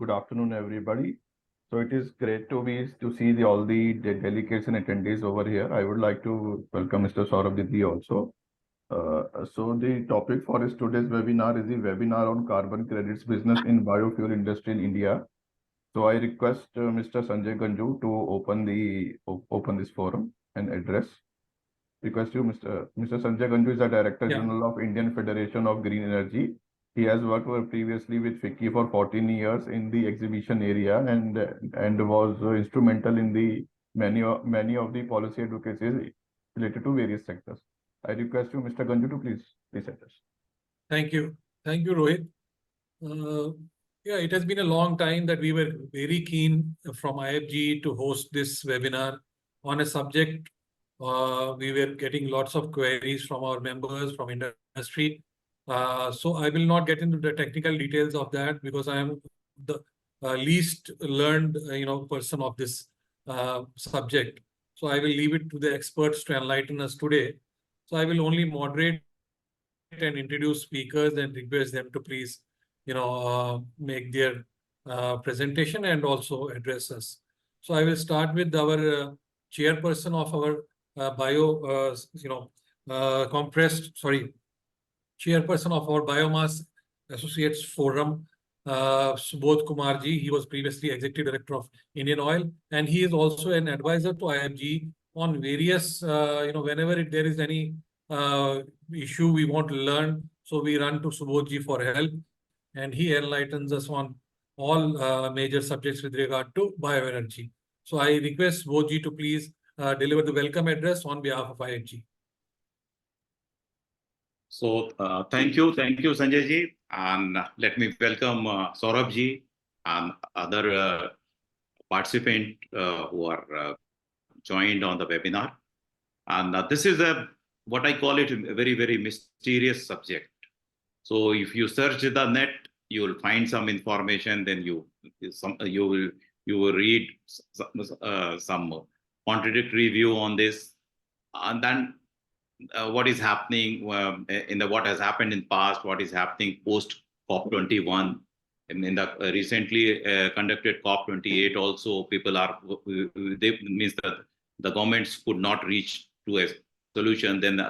good afternoon, everybody. So it is great to see all the delegates and attendees over here. I would like to welcome Mr. Saurabh Diddi also. So the topic for today's webinar is the webinar on carbon credits business in biofuel industry in India. So I request Mr. Sanjay Ganju to open this forum and address. Request you, Mr. Sanjay Ganju is the Director General of Indian Federation of Green Energy. He has worked previously with FICCI for 14 years in the exhibition area and was instrumental in the many of the policy advocacies related to various sectors. I request you, Mr. Ganju, to please address. Thank you, Rohit. It has been a long time that we were very keen from IFGE to host this webinar on a subject. We were getting lots of queries from our members, from industry. So I will not get into the technical details of that because I am the least learned, person of this subject. So I will leave it to the experts to enlighten us today. So I will only moderate and introduce speakers and request them to please, make their presentation and also address us. So I will start with our chairperson of our chairperson of our Biomass Associates Forum, Subodh Kumar ji. He was previously Executive Director of IndianOil, and he is also an advisor to IFGE on various, whenever there is any issue we want to learn, so we run to Subodh ji for help, and he enlightens us on all major subjects with regard to bioenergy. So I request Subodh ji to please deliver the welcome address on behalf of IFGE. So thank you, Sanjay ji, and let me welcome Saurabh ji and other participants who are joined on the webinar. And this is what I call it a very, very mysterious subject. So if you search the net, you will find some information. Then you will read some contradictory view on this, and then what is happening what has happened in past, what is happening post COP21, and in the recently conducted COP28 also, people are means that the governments could not reach to a solution. Then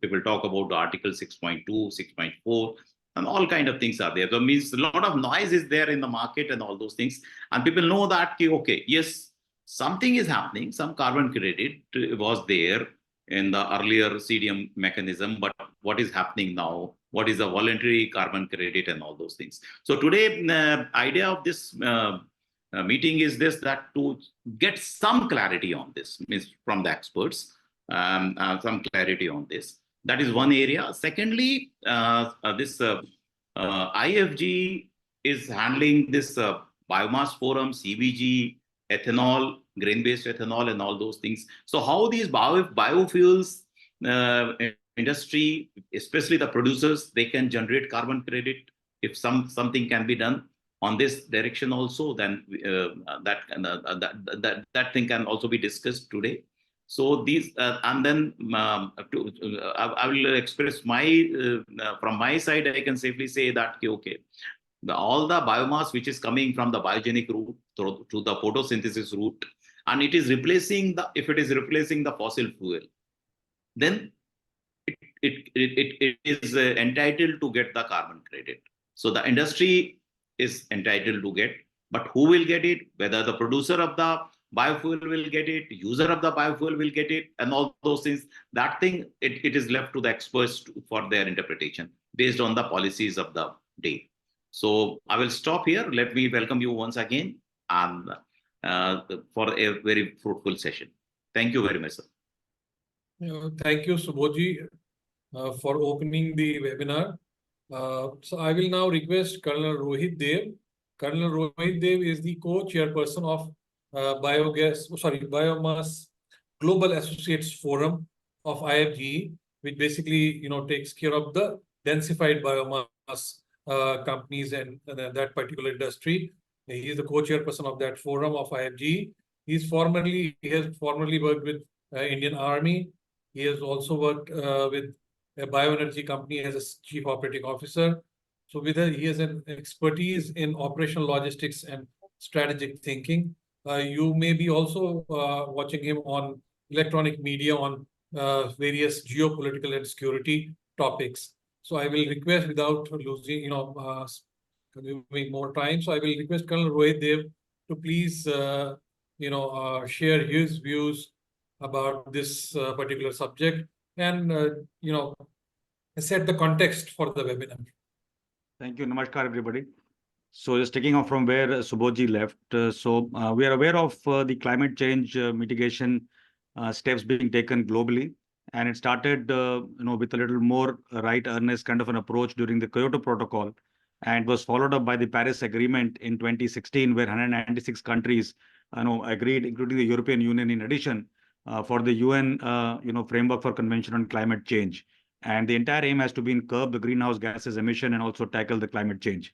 people talk about Article 6.2, 6.4, and all kind of things are there. So it means a lot of noise is there in the market and all those things, and people know that okay, yes, something is happening. Some carbon credit was there in the earlier CDM mechanism, but what is happening now? What is a voluntary carbon credit and all those things? So today, the idea of this meeting is this, that to get some clarity on this, means from the experts, some clarity on this. That is one area. Secondly, this IFG is handling this biomass forum, CBG, ethanol, grain-based ethanol, and all those things. So how these biofuels industry, especially the producers, they can generate carbon credit. If something can be done on this direction also, then that thing can also be discussed today. So these and then I will express my from my side. I can safely say that okay, all the biomass which is coming from the biogenic route to the photosynthesis route, and it is replacing if it is replacing the fossil fuel, then it is entitled to get the carbon credit. So the industry is entitled to get, but who will get it? Whether the producer of the biofuel will get it, user of the biofuel will get it, and all those things, that thing, it is left to the experts for their interpretation based on the policies of the day. So I will stop here. Let me welcome you once again and for a very fruitful session. Thank you very much, sir. Thank you, Subodh ji, for opening the webinar. So I will now request Colonel Rohit Dev. Colonel Rohit Dev is the co-chairperson of Biomass Global Associates Forum of IFGE, which basically takes care of the densified biomass companies and that particular industry. He is the co-chairperson of that forum of IFGE. He has formerly worked with Indian Army. He has also worked with a bioenergy company as a chief operating officer. So he has an expertise in operational logistics and strategic thinking. You may be also watching him on electronic media on various geopolitical and security topics. So I will request, without losing, consuming more time, so I will request Colonel Rohit Dev to please, share his views about this particular subject and, set the context for the webinar. Thank you. Namaskar, everybody. So just taking off from where Subodh left. We are aware of the climate change mitigation steps being taken globally. And it started, with a little more right earnest kind of an approach during the Kyoto Protocol, and was followed up by the Paris Agreement in 2016, where 196 countries, agreed, including the European Union in addition, for the UN, framework for Convention on Climate Change. And the entire aim has to be in curb the greenhouse gases emission and also tackle the climate change.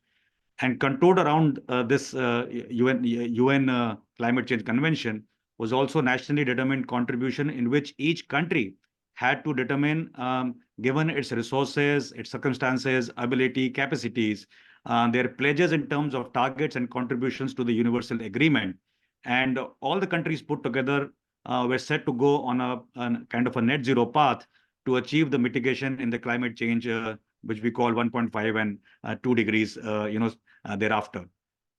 And controlled around this UN Climate Change Convention was also nationally determined contribution, in which each country had to determine, given its resources, its circumstances, ability, capacities, their pledges in terms of targets and contributions to the universal agreement. And all the countries put together were set to go on a kind of a net zero path to achieve the mitigation in the climate change, which we call 1.5 and 2 degrees, thereafter.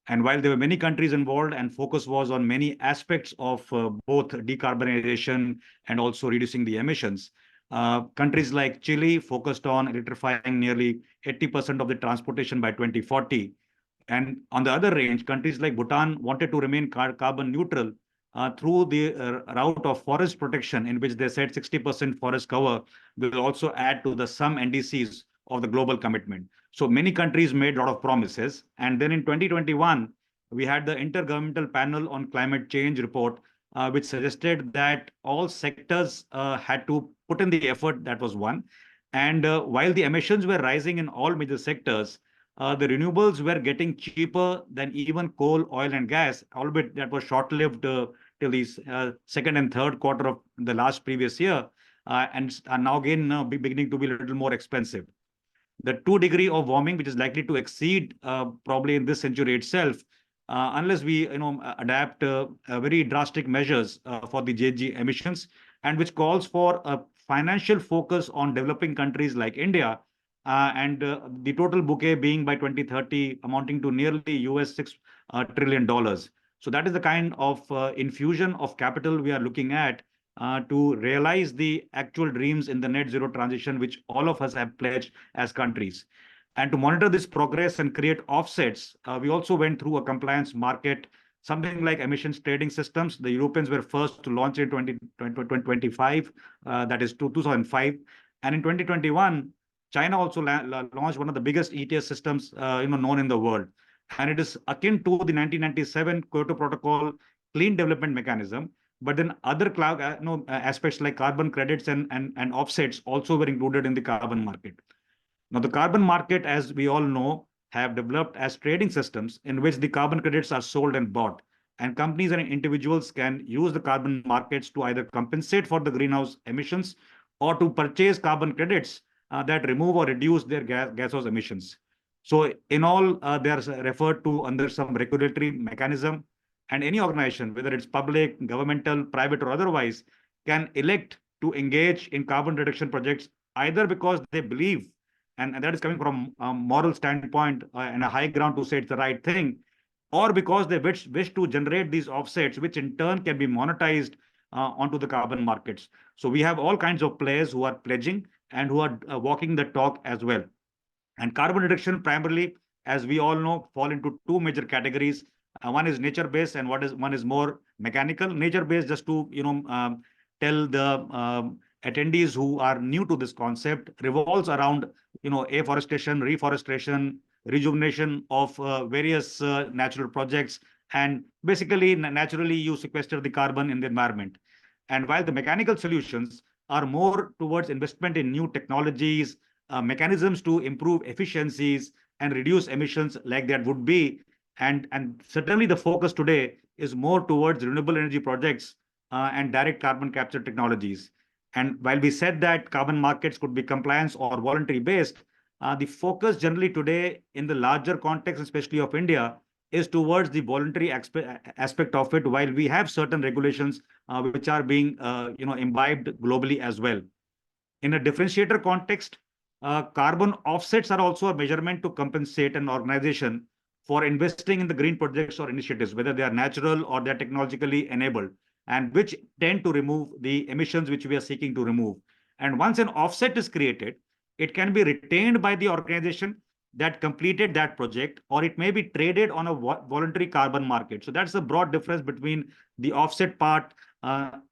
And while there were many countries involved and focus was on many aspects of both decarbonization and also reducing the emissions, countries like Chile focused on electrifying nearly 80% of the transportation by 2040. And on the other range, countries like Bhutan wanted to remain carbon neutral through the route of forest protection, in which they said 60% forest cover will also add to the some NDCs of the global commitment. So many countries made a lot of promises. And then in 2021, we had the Intergovernmental Panel on Climate Change report, which suggested that all sectors had to put in the effort. That was one. And while the emissions were rising in all major sectors, the renewables were getting cheaper than even coal, oil, and gas, albeit that was short-lived till the second and third quarter of the last previous year, and are now again beginning to be a little more expensive. The 2 degree of warming, which is likely to exceed probably in this century itself, unless we adapt very drastic measures for the GHG emissions, and which calls for a financial focus on developing countries like India, and the total bouquet being by 2030 amounting to nearly $6 trillion. So that is the kind of infusion of capital we are looking at to realize the actual dreams in the net zero transition, which all of us have pledged as countries. And to monitor this progress and create offsets, we also went through a compliance market, something like emissions trading systems. The Europeans were first to launch in 2025, that is 2005. And in 2021, China also launched one of the biggest ETS systems known in the world. And it is akin to the 1997 Kyoto Protocol Clean Development Mechanism. But then other aspects like carbon credits and offsets also were included in the carbon market. Now, the carbon market, as we all know, have developed as trading systems in which the carbon credits are sold and bought. And companies and individuals can use the carbon markets to either compensate for the greenhouse emissions or to purchase carbon credits that remove or reduce their gaseous emissions. So in all, they are referred to under some regulatory mechanism. And any organization, whether it's public, governmental, private, or otherwise, can elect to engage in carbon reduction projects either because they believe, and that is coming from a moral standpoint and a high ground to say it's the right thing, or because they wish to generate these offsets, which in turn can be monetized onto the carbon markets. So we have all kinds of players who are pledging and who are walking the talk as well. And carbon reduction primarily, as we all know, fall into two major categories. One is nature-based, and one is more mechanical. Nature-based, just to tell the attendees who are new to this concept, revolves around afforestation, reforestation, rejuvenation of various natural projects, and basically naturally you sequester the carbon in the environment. And while the mechanical solutions are more towards investment in new technologies, mechanisms to improve efficiencies and reduce emissions, like that would be. And certainly the focus today is more towards renewable energy projects and direct carbon capture technologies. And while we said that carbon markets could be compliance or voluntary based, the focus generally today in the larger context, especially of India, is towards the voluntary aspect of it, while we have certain regulations which are being imbibed globally as well. In a differentiator context, carbon offsets are also a measurement to compensate an organization for investing in the green projects or initiatives, whether they are natural or they are technologically enabled, and which tend to remove the emissions which we are seeking to remove. And once an offset is created, it can be retained by the organization that completed that project, or it may be traded on a voluntary carbon market. So that's the broad difference between the offset part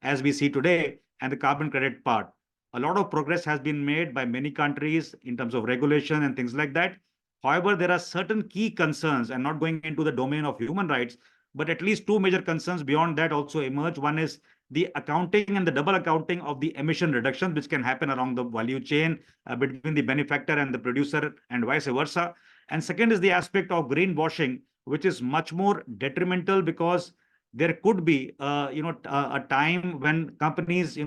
as we see today and the carbon credit part. A lot of progress has been made by many countries in terms of regulation and things like that. However, there are certain key concerns, and not going into the domain of human rights, but at least two major concerns beyond that also emerge. One is the accounting and the double accounting of the emission reduction, which can happen along the value chain between the benefactor and the producer and vice versa. And second is the aspect of greenwashing, which is much more detrimental because there could be a time when companies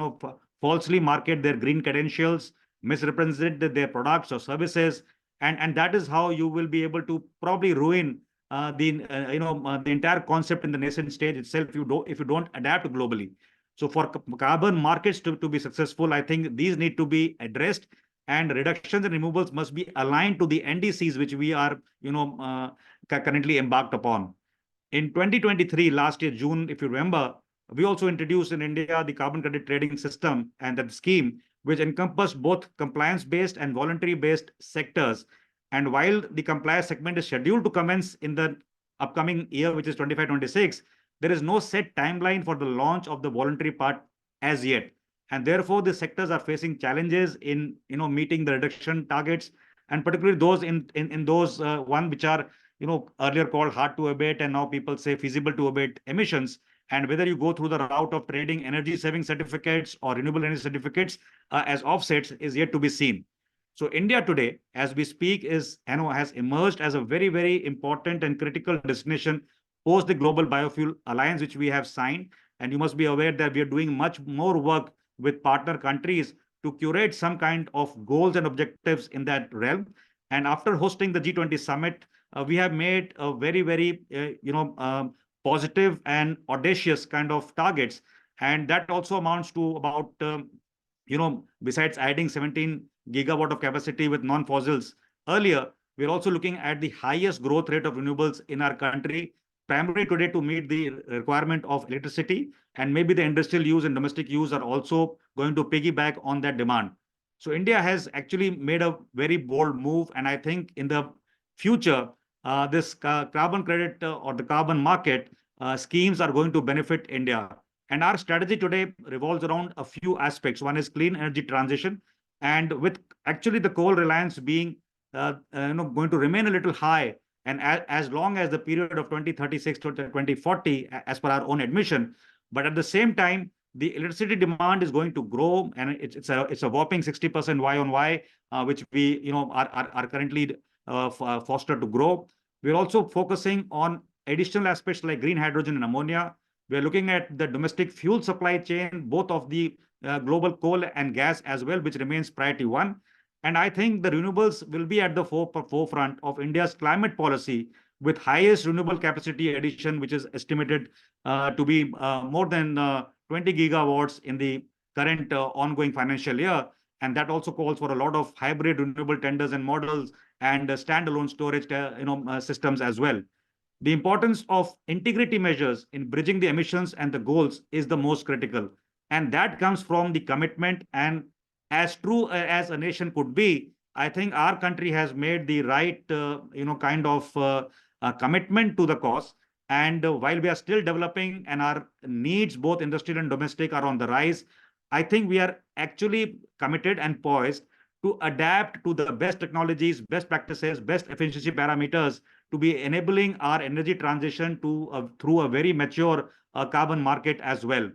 falsely market their green credentials, misrepresent their products or services, and that is how you will be able to probably ruin the entire concept in the nascent stage itself if you don't adapt globally. So for carbon markets to be successful, I think these need to be addressed, and reductions and removals must be aligned to the NDCs which we are currently embarked upon. In 2023, last year, June, if you remember, we also introduced in India the carbon credit trading system and that scheme, which encompassed both compliance-based and voluntary-based sectors. And while the compliance segment is scheduled to commence in the upcoming year, which is 25-26, there is no set timeline for the launch of the voluntary part as yet. And therefore, the sectors are facing challenges in meeting the reduction targets, and particularly those in those one which are earlier called hard to abate, and now people say feasible to abate emissions. And whether you go through the route of trading energy saving certificates or renewable energy certificates as offsets is yet to be seen. So India today, as we speak, has emerged as a very, very important and critical destination post the Global Biofuel Alliance, which we have signed. And you must be aware that we are doing much more work with partner countries to curate some kind of goals and objectives in that realm. And after hosting the G20 summit, we have made a very, very, positive and audacious kind of targets. And that also amounts to about, besides adding 17 gigawatt of capacity with non-fossils earlier, we're also looking at the highest growth rate of renewables in our country, primarily today to meet the requirement of electricity. And maybe the industrial use and domestic use are also going to piggyback on that demand. So India has actually made a very bold move. And I think in the future, this carbon credit or the carbon market schemes are going to benefit India. And our strategy today revolves around a few aspects. One is clean energy transition. And with actually the coal reliance being going to remain a little high, and as long as the period of 2036 to 2040, as per our own admission. But at the same time, the electricity demand is going to grow, and it's a whopping 60% Y on Y, which we are currently fostered to grow. We're also focusing on additional aspects like green hydrogen and ammonia. We're looking at the domestic fuel supply chain, both of the global coal and gas as well, which remains priority one. And I think the renewables will be at the forefront of India's climate policy, with highest renewable capacity addition, which is estimated to be more than 20 gigawatts in the current ongoing financial year. And that also calls for a lot of hybrid renewable tenders and models and standalone storage systems as well. The importance of integrity measures in bridging the emissions and the goals is the most critical. And that comes from the commitment. And as true as a nation could be, I think our country has made the right, commitment to the cause. And while we are still developing and our needs, both industrial and domestic, are on the rise, I think we are actually committed and poised to adapt to the best technologies, best practices, best efficiency parameters to be enabling our energy transition through a very mature carbon market as well.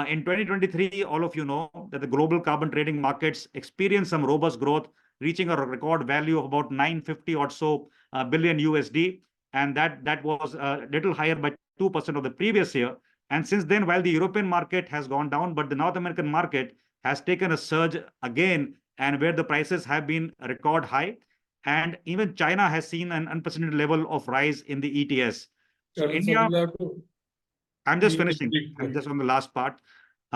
In 2023, all of you know that the global carbon trading markets experienced some robust growth, reaching a record value of about 950 or so billion USD. And that was a little higher by 2% of the previous year. And since then, while the European market has gone down, but the North American market has taken a surge again, and where the prices have been record high. And even China has seen an unprecedented level of rise in the ETS. So Colonel sir, India, we'll have to I'm just leave it finishing. brief. I'm just on the last part.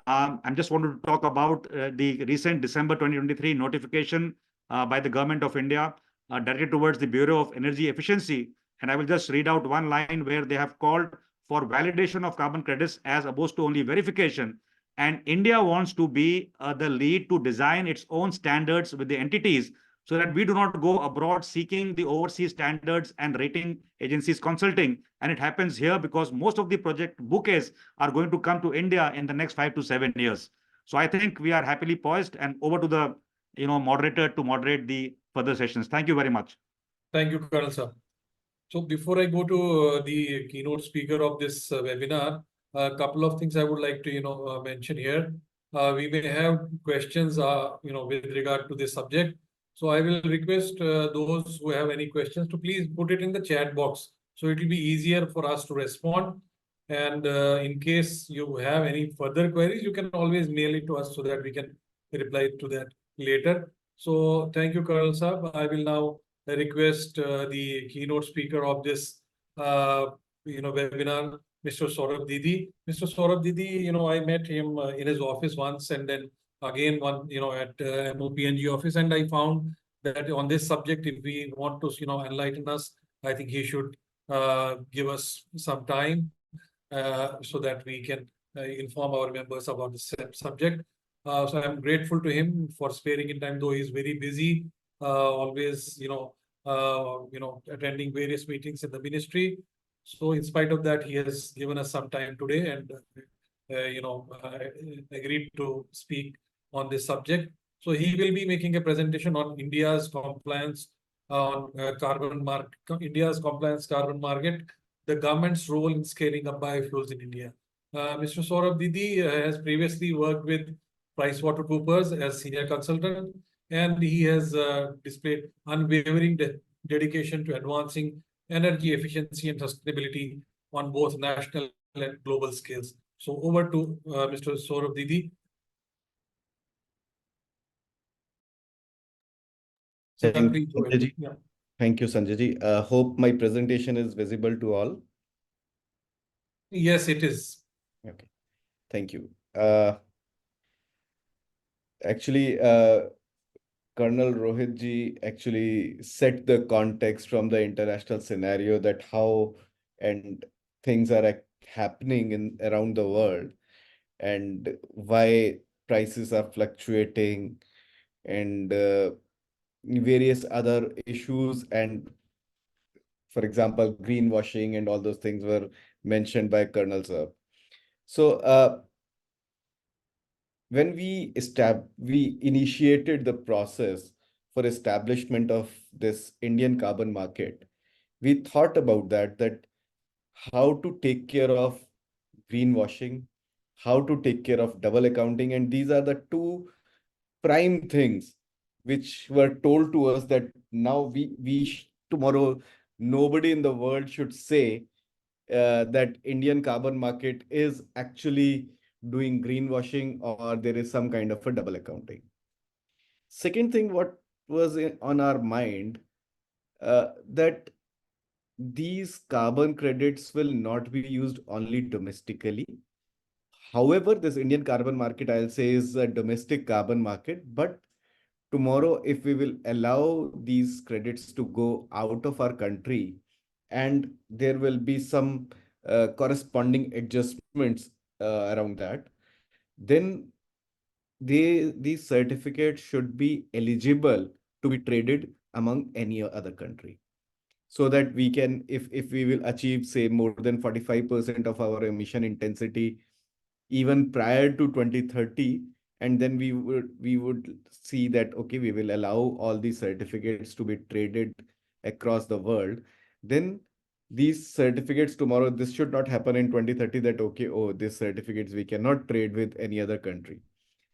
I'm just wanted to talk about the recent December 2023 notification by the government of India directed towards the Bureau of Energy Efficiency. And I will just read out one line where they have called for validation of carbon credits as opposed to only verification. And India wants to be the lead to design its own standards with the entities so that we do not go abroad seeking the overseas standards and rating agencies consulting. And it happens here because most of the project bouquets are going to come to India in the next 5 to 7 years. So I think we are happily poised, and over to the moderator to moderate the further sessions. Thank you very much. Thank you, Colonel sir. So before I go to the keynote speaker of this webinar, a couple of things I would like to mention here. We may have questions with regard to this subject. So I will request those who have any questions to please put it in the chat box. So it will be easier for us to respond. And in case you have any further queries, you can always mail it to us so that we can reply to that later. So thank you, Colonel Saab. I will now request the keynote speaker of this webinar, Mr. Saurabh Diddi. Mr. Saurabh Diddi, I met him in his office once, and then again at MOPNG office, and I found that on this subject, if we want to enlighten us, I think he should give us some time so that we can inform our members about the subject. So I'm grateful to him for sparing in time, though he's very busy, always attending various meetings in the ministry. So in spite of that, he has given us some time today and agreed to speak on this subject. So he will be making a presentation on India's compliance on India's compliance carbon market, the government's role in scaling up biofuels in India. Mr. Saurabh Diddi has previously worked with PricewaterhouseCoopers as senior consultant, and he has displayed unwavering dedication to advancing energy efficiency and sustainability on both national and global scales. So over to Mr. Saurabh Diddi. Thank you, Sanjay. Yeah. Thank you, Sanjay. Hope my presentation is visible to all. Yes, it is. Okay, thank you. Actually, Colonel Rohit ji actually set the context from the international scenario that how and things are happening in around the world and why prices are fluctuating and various other issues, and for example, greenwashing and all those things were mentioned by Colonel sir. So when we initiated the process for establishment of this Indian carbon market, we thought about that how to take care of greenwashing, how to take care of double accounting, and these are the two prime things which were told to us that now tomorrow nobody in the world should say that Indian carbon market is actually doing greenwashing or there is some kind of a double accounting. Second thing, what was on our mind, that these carbon credits will not be used only domestically. However, this Indian carbon market, I'll say, is a domestic carbon market, but tomorrow, if we will allow these credits to go out of our country, and there will be some corresponding adjustments around that, then these certificates should be eligible to be traded among any other country. So that we can, if we will achieve, say, more than 45% of our emission intensity, even prior to 2030, and then we would see that, okay, we will allow all these certificates to be traded across the world. Then these certificates tomorrow, this should not happen in 2030 that, okay, oh, these certificates we cannot trade with any other country.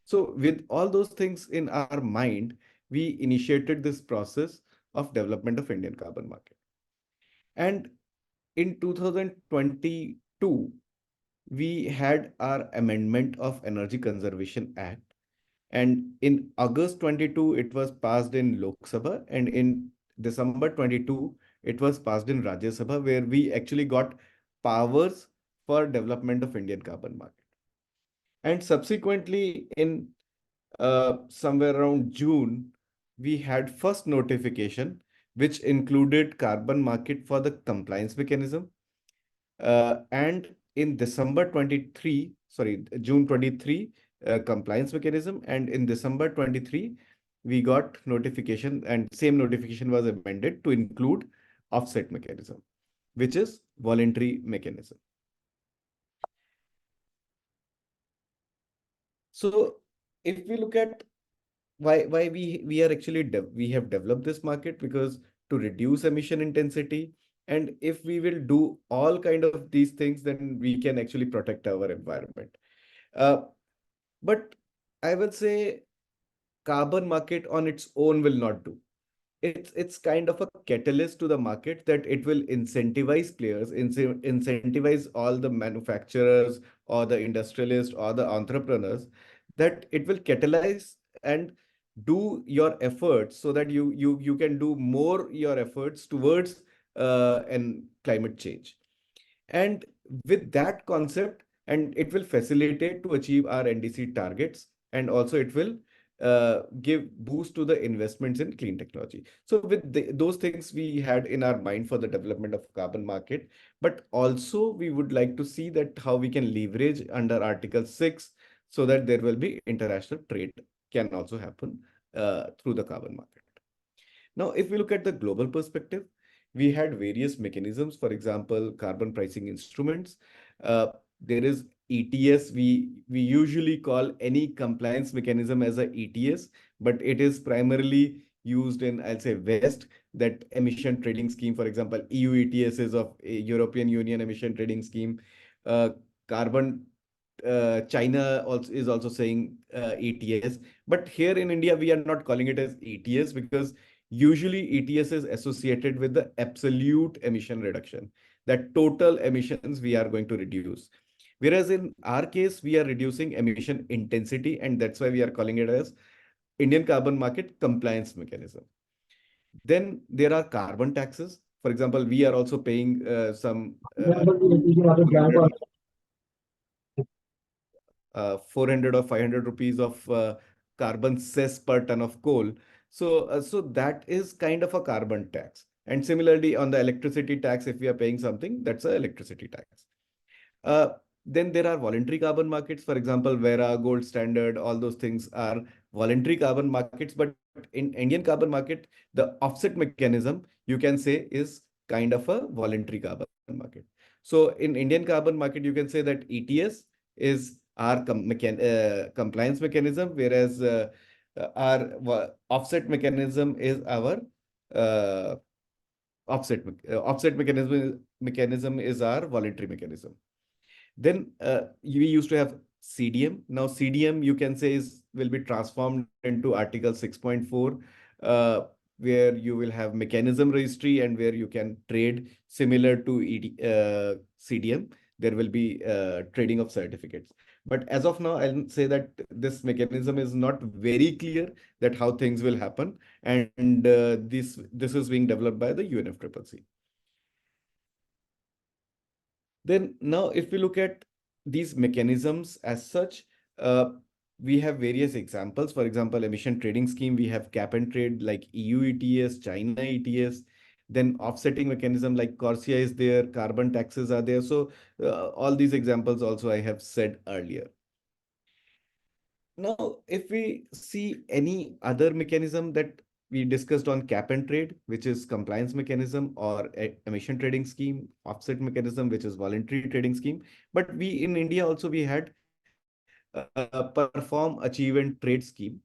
So with all those things in our mind, we initiated this process of development of Indian carbon market. And in 2022, we had our amendment of Energy Conservation Act. And in August 22, it was passed in Lok Sabha. And in December 22, it was passed in Rajya Sabha, where we actually got powers for development of Indian carbon market. And subsequently, in somewhere around June, we had first notification, which included carbon market for the compliance mechanism. And in December 23, sorry, June 23, compliance mechanism. And in December 23, we got notification, and same notification was amended to include offset mechanism, which is voluntary mechanism. So if we look at why we are actually we have developed this market, because to reduce emission intensity, and if we will do all kind of these things, then we can actually protect our environment. But I will say carbon market on its own will not do. It's kind of a catalyst to the market, that it will incentivize players, incentivize all the manufacturers or the industrialists or the entrepreneurs, that it will catalyze and do your efforts so that you can do more your efforts towards and climate change. And with that concept, and it will facilitate to achieve our NDC targets, and also it will give boost to the investments in clean technology. So with those things we had in our mind for the development of carbon market, but also we would like to see that how we can leverage under Article 6, so that there will be international trade can also happen through the carbon market. Now, if we look at the global perspective, we had various mechanisms, for example, carbon pricing instruments. There is ETS. We usually call any compliance mechanism as a ETS, but it is primarily used in, I'll say, West, that emission trading scheme. For example, EU ETS is of a European Union emission trading scheme. Carbon China also is also saying ETS, but here in India we are not calling it as ETS, because usually ETS is associated with the absolute emission reduction, that total emissions we are going to reduce. Whereas in our case, we are reducing emission intensity, and that's why we are calling it as Indian carbon market compliance mechanism. Then there are carbon taxes. For example, we are also paying some 400 or 500 rupees of carbon cess per ton of coal. So that is kind of a carbon tax. And similarly, on the electricity tax, if we are paying something, that's an electricity tax. Then there are voluntary carbon markets, for example, Vera, Gold Standard, all those things are voluntary carbon markets. But in Indian carbon market, the offset mechanism, you can say, is kind of a voluntary carbon market. So in Indian carbon market, you can say that ETS is our compliance mechanism, whereas our offset mechanism is our offset mechanism is our voluntary mechanism. Then we used to have CDM. Now CDM, you can say, will be transformed into Article 6.4, where you will have mechanism registry, and where you can trade similar to CDM. There will be trading of certificates. But as of now, I'll say that this mechanism is not very clear that how things will happen, and this is being developed by the UNFCCC. Then now, if we look at these mechanisms as such, we have various examples. For example, emission trading scheme, we have cap and trade like EU ETS, China ETS. Then offsetting mechanism like Corsia is there, carbon taxes are there. So all these examples also I have said earlier. Now, if we see any other mechanism that we discussed on cap and trade, which is compliance mechanism, or emission trading scheme, offset mechanism, which is voluntary trading scheme. But we in India also, we had perform, achieve and trade scheme.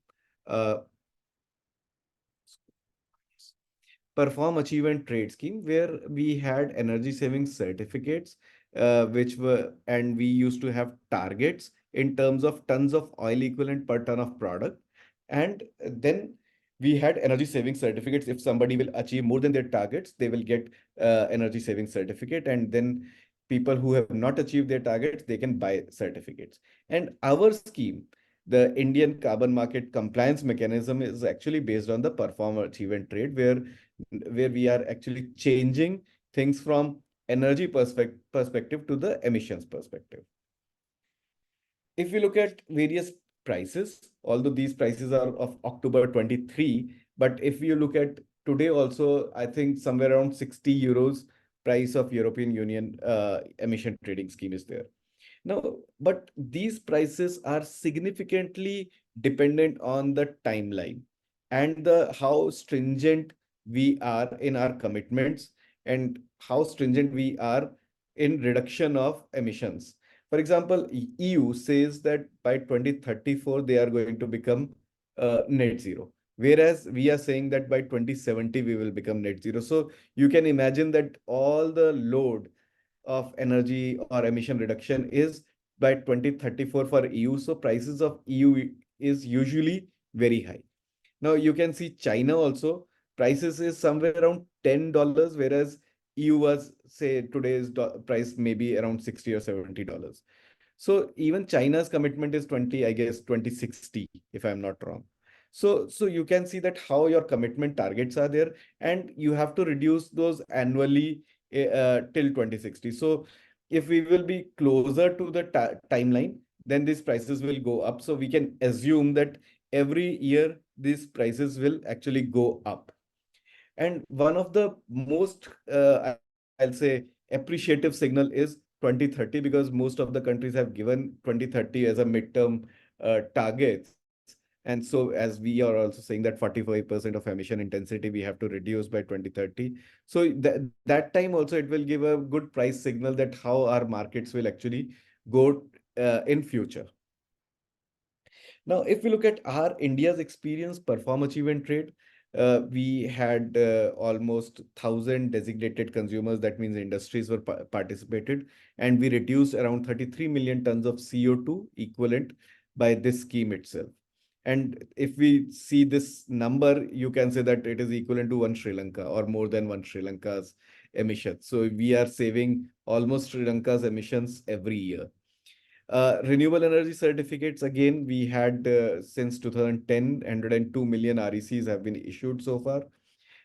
Perform, achieve and trade scheme, where we had energy saving certificates, and we used to have targets in terms of tons of oil equivalent per ton of product. And then we had energy saving certificates. If somebody will achieve more than their targets, they will get energy saving certificate. And then people who have not achieved their targets, they can buy certificates. And our scheme, the Indian carbon market compliance mechanism, is actually based on the perform, achieve and trade, where where we are actually changing things from energy perspective to the emissions perspective. If we look at various prices, although these prices are of October 23, but if you look at today also, I think somewhere around 60 euros price of European Union emission trading scheme is there. Now, but these prices are significantly dependent on the timeline and the how stringent we are in our commitments and how stringent we are in reduction of emissions. For example, EU says that by 2034, they are going to become net zero. Whereas we are saying that by 2070, we will become net zero. So you can imagine that all the load of energy or emission reduction is by 2034 for EU. So prices of EU is usually very high. Now you can see China also prices is somewhere around $10, whereas EU was say today's price maybe around 60 or $70. So even China's commitment is 20, I guess 2060, if I'm not wrong. So you can see that how your commitment targets are there, and you have to reduce those annually till 2060. So if we will be closer to the timeline, then these prices will go up. So we can assume that every year these prices will actually go up. And one of the most, I'll say, appreciative signal is 2030, because most of the countries have given 2030 as a midterm targets. And so as we are also saying that 45% of emission intensity we have to reduce by 2030. So that time also it will give a good price signal that how our markets will actually go in future. Now, if we look at our India's experience, perform, achieve, and trade, we had almost 1,000 designated consumers. That means industries were participated, and we reduced around 33 million tons of CO2 equivalent by this scheme itself. And if we see this number, you can say that it is equivalent to one Sri Lanka or more than one Sri Lanka's emissions. So we are saving almost Sri Lanka's emissions every year. Renewable energy certificates, again, we had since 2010, 102 million RECs have been issued so far.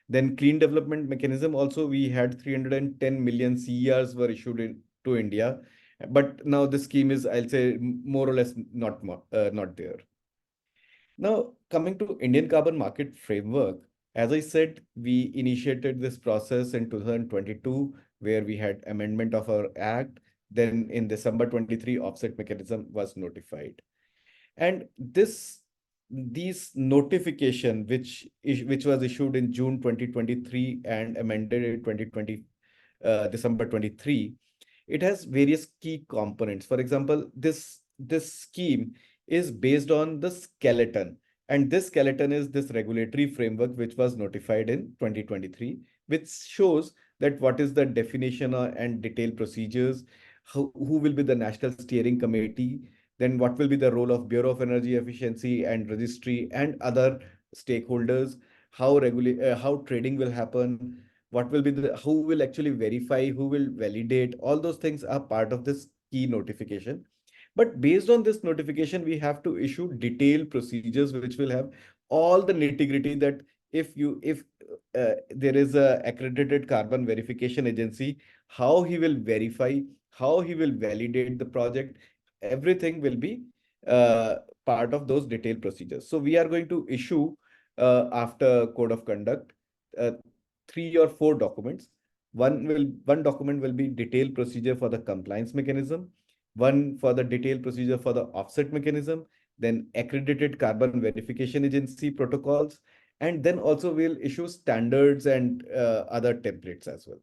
Then clean development mechanism, also we had 310 million CERs were issued to India. But now the scheme is, I'll say, more or less not there. Now, coming to Indian carbon market framework, as I said, we initiated this process in 2022, where we had amendment of our act. Then in December 23, offset mechanism was notified. And these notification, which was issued in June 2023 and amended in 2020, December 23, it has various key components. For example, this scheme is based on the skeleton. And this skeleton is this regulatory framework which was notified in 2023, which shows that what is the definition and detailed procedures, who will be the National Steering Committee, then what will be the role of Bureau of Energy Efficiency and Registry and other stakeholders, how trading will happen, what will be who will actually verify, who will validate, all those things are part of this key notification. But based on this notification, we have to issue detailed procedures which will have all the nitty-gritty, that if there is a accredited carbon verification agency, how he will verify, how he will validate the project, everything will be part of those detailed procedures. So we are going to issue after code of conduct 3 or 4 documents. One document will be detailed procedure for the compliance mechanism, one for the detailed procedure for the offset mechanism, then accredited carbon verification agency protocols, and then also we'll issue standards and other templates as well.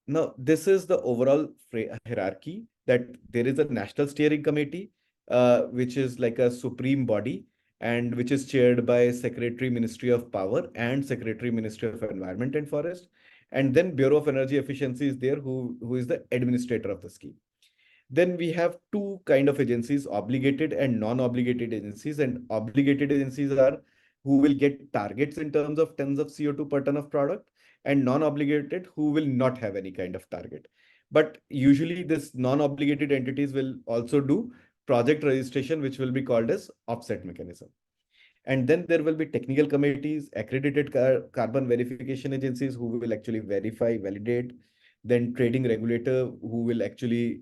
Now, this is the overall hierarchy, that there is a National Steering Committee, which is like a supreme body, and which is chaired by Secretary Ministry of Power and Secretary Ministry of Environment and Forest. And then Bureau of Energy Efficiency is there, who is the administrator of the scheme. Then we have 2 kind of agencies, obligated and non-obligated agencies. And obligated agencies are who will get targets in terms of tons of CO2 per ton of product, and non-obligated who will not have any kind of target. But usually this non-obligated entities will also do project registration, which will be called as offset mechanism. And then there will be technical committees, accredited carbon verification agencies who will actually verify, validate, then trading regulator who will actually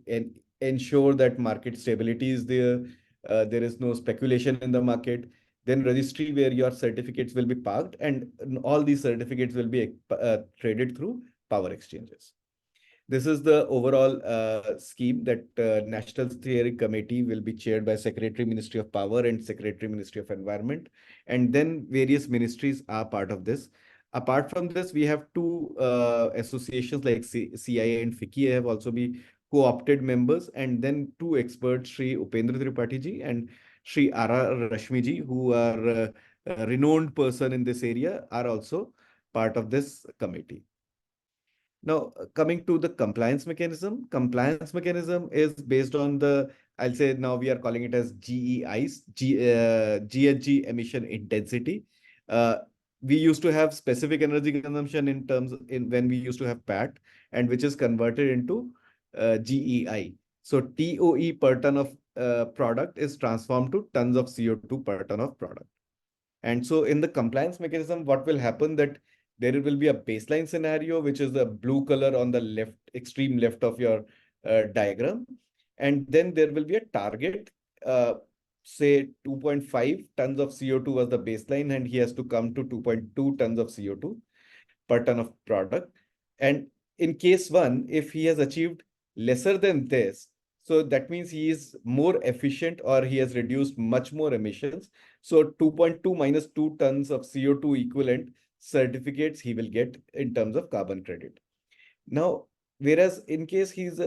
ensure that market stability is there. There is no speculation in the market. Then registry where your certificates will be parked, and all these certificates will be traded through power exchanges. This is the overall scheme that National Steering Committee will be chaired by Secretary Ministry of Power and Secretary Ministry of Environment. And then various ministries are part of this. Apart from this, we have two associations like CII and FICCI have also been co-opted members, and then two experts, Shri Upendra Tripathi ji and Shri R.R. Rashmi ji, who are a renowned person in this area, are also part of this committee. Now, coming to the compliance mechanism is based on the, I'll say now we are calling it as GEIs, GHG emission intensity. We used to have specific energy consumption in terms in when we used to have PAT, and which is converted into GEI. So TOE per ton of product is transformed to tons of CO2 per ton of product. And so in the compliance mechanism, what will happen that there will be a baseline scenario, which is the blue color on the left, extreme left of your diagram. And then there will be a target, say 2.5 tons of CO2 was the baseline, and he has to come to 2.2 tons of CO2 per ton of product. And in case one, if he has achieved lesser than this, so that means he is more efficient or he has reduced much more emissions. So 2.2 minus 2 tons of CO2 equivalent certificates he will get in terms of carbon credit. Now, whereas in case he's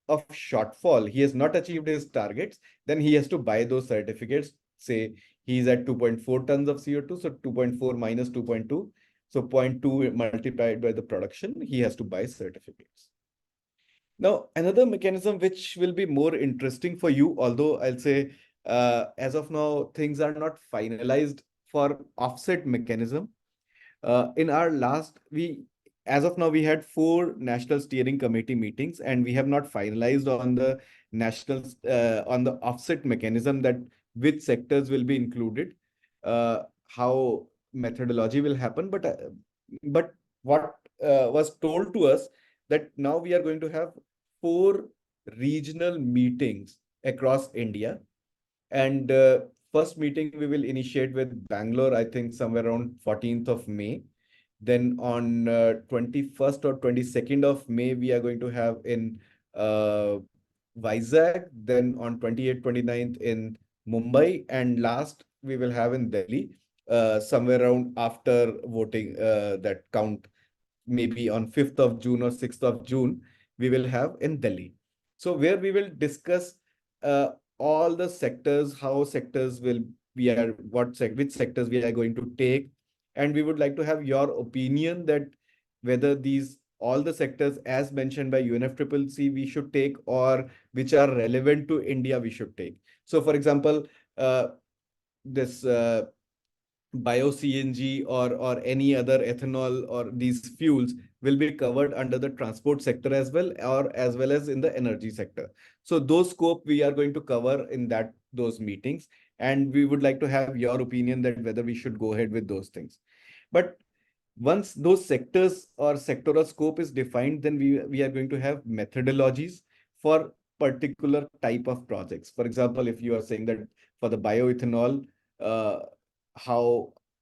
of shortfall, he has not achieved his targets, then he has to buy those certificates. Say he's at 2.4 tons of CO2, so 2.4 minus 2.2. So 0.2 multiplied by the production, he has to buy certificates. Now, another mechanism which will be more interesting for you, although I'll say as of now, things are not finalized for offset mechanism. In our last, as of now, we had 4 National Steering Committee meetings, and we have not finalized on the national on the offset mechanism, that which sectors will be included, how methodology will happen. But what was told to us that now we are going to have 4 regional meetings across India, and first meeting we will initiate with Bangalore, I think somewhere around 14th of May. Then on 21st or 22nd of May, we are going to have in Vizag. Then on 28th, 29th in Mumbai. And last, we will have in Delhi, somewhere around after voting that count, maybe on 5th of June or 6th of June, we will have in Delhi. So where we will discuss all the sectors, how sectors will which sectors we are going to take. And we would like to have your opinion that whether all the sectors as mentioned by UNFCCC we should take, or which are relevant to India we should take. So for example, this bio CNG or any other ethanol or these fuels will be covered under the transport sector as well, or as well as in the energy sector. So those scope we are going to cover in those meetings, and we would like to have your opinion that whether we should go ahead with those things. But once those sectors or sectoral scope is defined, then we are going to have methodologies for particular type of projects. For example, if you are saying that for the bioethanol,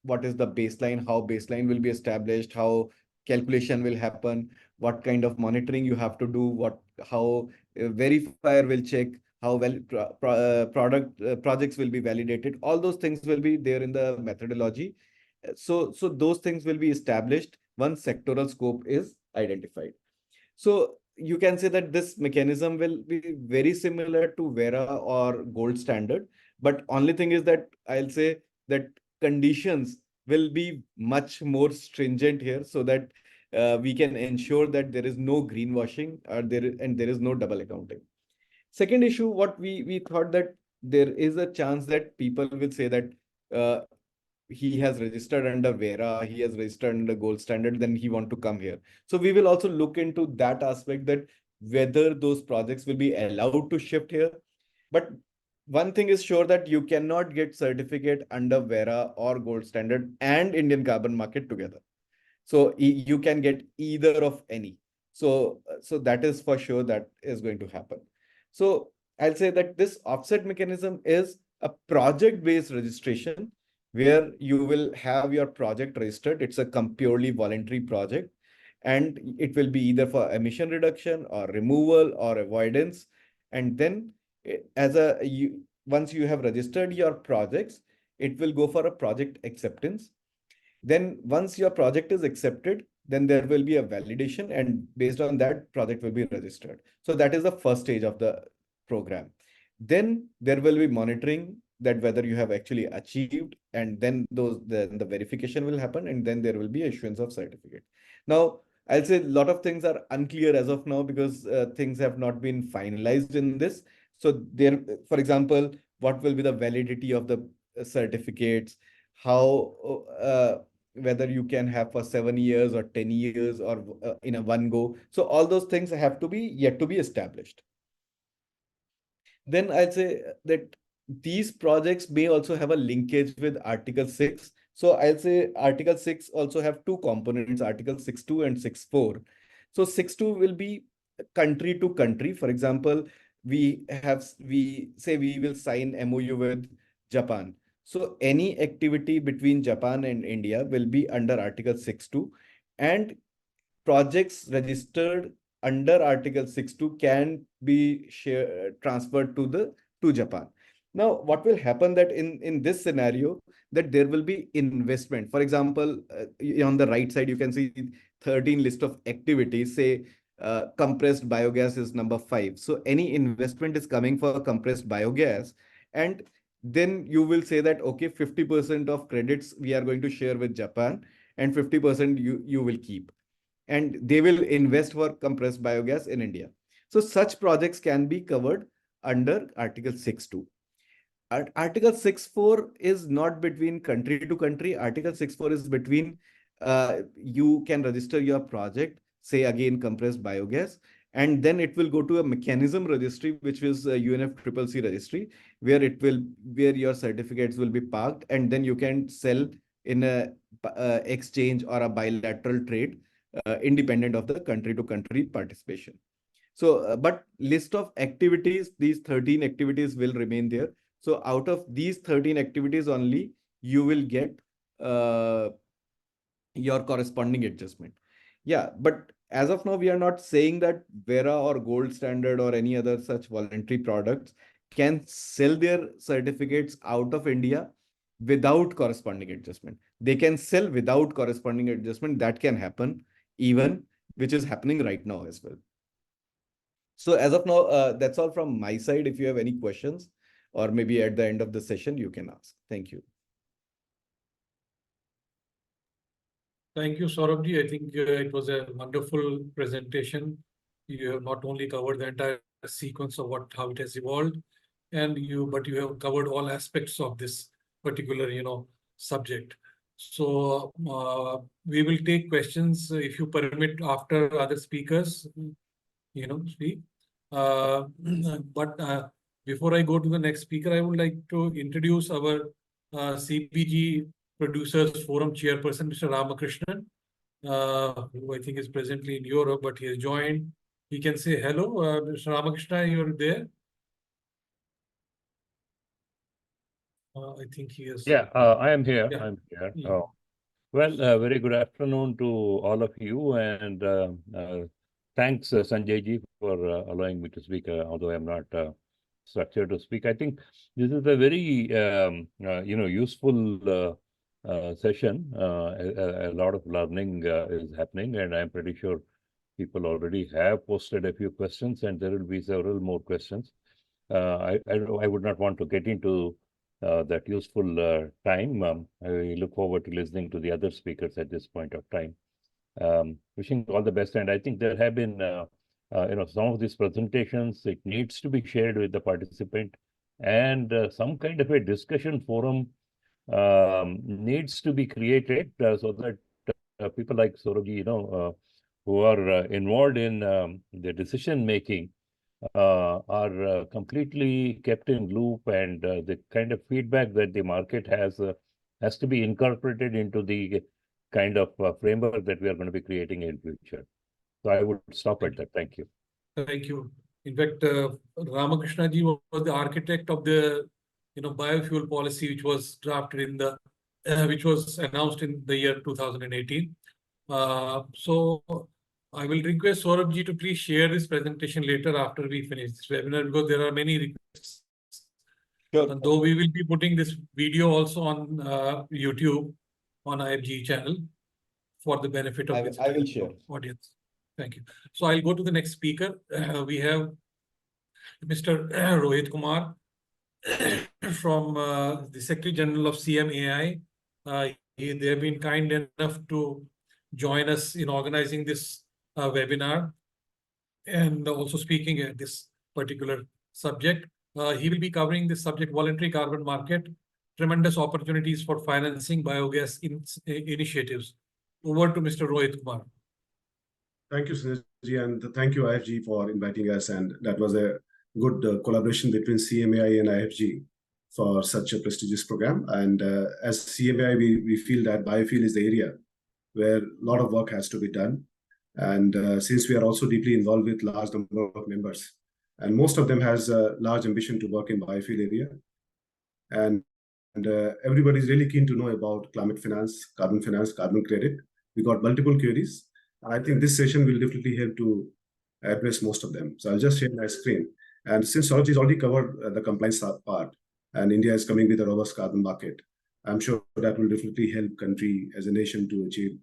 what is the baseline, how baseline will be established, how calculation will happen, what kind of monitoring you have to do, how verifier will check, how well projects will be validated. All those things will be there in the methodology. So those things will be established once sectoral scope is identified. So you can say that this mechanism will be very similar to Vera or gold standard, but only thing is that I'll say that conditions will be much more stringent here, so that we can ensure that there is no greenwashing and there is no double accounting. Second issue, what we thought that there is a chance that people will say that he has registered under Vera, he has registered under gold standard, then he want to come here. So we will also look into that aspect, that whether those projects will be allowed to shift here. But one thing is sure that you cannot get certificate under Vera or Gold Standard and Indian carbon market together. So you can get either of any. So that is for sure that is going to happen. So I'll say that this offset mechanism is a project-based registration where you will have your project registered. It's a purely voluntary project, and it will be either for emission reduction or removal or avoidance. And then once you have registered your projects, it will go for a project acceptance. Then once your project is accepted, then there will be a validation, and based on that, project will be registered. So that is the first stage of the program. Then there will be monitoring that whether you have actually achieved, and then the verification will happen, and then there will be issuance of certificate. Now, I'll say a lot of things are unclear as of now because things have not been finalized in this. So there, for example, what will be the validity of the certificates? How whether you can have for 7 years or 10 years or in a one go. So all those things have to be yet to be established. Then I'd say that these projects may also have a linkage with Article 6. So I'll say Article 6 also have two components, Article 6.2 and 6.4. So 6.2 will be country to country. For example, we say we will sign MOU with Japan. So any activity between Japan and India will be under Article 6.2, and projects registered under Article 6.2 can be transferred to Japan. Now, what will happen that in this scenario, that there will be investment. For example, on the right side, you can see 13 list of activities, say compressed biogas is number 5. So any investment is coming for compressed biogas, and then you will say that, okay, 50% of credits we are going to share with Japan, and 50% you will keep, and they will invest for compressed biogas in India. So such projects can be covered under Article 6.2. Article 6.4 is not between country to country. Article 6.4 is between you can register your project, say again compressed biogas, and then it will go to a mechanism registry, which is a UNFCCC registry, where your certificates will be parked, and then you can sell in a exchange or a bilateral trade, independent of the country to country participation. So, but list of activities, these 13 activities will remain there. So out of these 13 activities only, you will get your corresponding adjustment. Yeah, but as of now, we are not saying that Vera or Gold Standard or any other such voluntary products can sell their certificates out of India without corresponding adjustment. They can sell without corresponding adjustment. That can happen even, which is happening right now as well. So as of now, that's all from my side. If you have any questions, or maybe at the end of the session, you can ask. Thank you. Thank you, Saurabh ji. I think it was a wonderful presentation. You have not only covered the entire sequence of how it has evolved, but you have covered all aspects of this particular, subject. So we will take questions, if you permit, after other speakers, speak. But before I go to the next speaker, I would like to introduce our CPG Producers Forum Chairperson, Mr. Ramakrishnan, who I think is presently in Europe, but he has joined. He can say hello. Mr. Ramakrishna, you're there? I think he is. Yeah, I am here. Yeah. I'm here. Yeah. Well, very good afternoon to all of you, and thanks, Sanjay ji, for allowing me to speak, although I'm not structured to speak. I think this is a very, useful session. A lot of learning is happening, and I'm pretty sure people already have posted a few questions, and there will be several more questions. I would not want to get into that useful time. I look forward to listening to the other speakers at this point of time. Wishing all the best, and I think there have been, some of these presentations, it needs to be shared with the participant, and some kind of a discussion forum needs to be created so that people like Saurabh ji, who are involved in the decision making, are completely kept in loop, and the kind of feedback that the market has to be incorporated into the kind of framework that we are going to be creating in future. So I would stop at that. Thank you. Thank you. In fact, Ramakrishna ji was the architect of the biofuel policy, which was drafted in the which was announced in the year 2018. So I will request Saurabh ji to please share this presentation later after we finish this webinar, because there are many requests. Sure. And though we will be putting this video also on YouTube on IFGE channel for the benefit of I will share. audience. Thank you. So I'll go to the next speaker. We have Mr. Rohit Kumar from the Secretary General of CMAI. They have been kind enough to join us in organizing this webinar and also speaking at this particular subject. He will be covering this subject, voluntary carbon market, tremendous opportunities for financing biogas initiatives. Over to Mr. Rohit Kumar. Thank you, Siddhant, and thank you, IFGE, for inviting us. And that was a good collaboration between CMAI and IFGE for such a prestigious program. And as CMAI, we feel that biofuel is the area where a lot of work has to be done. And since we are also deeply involved with large number of members, and most of them has a large ambition to work in biofuel area. And everybody is really keen to know about climate finance, carbon credit. We got multiple queries. I think this session will definitely help to address most of them. So I'll just share my screen. And since Saurabh has already covered the compliance part, and India is coming with a robust carbon market, I'm sure that will definitely help country as a nation to achieve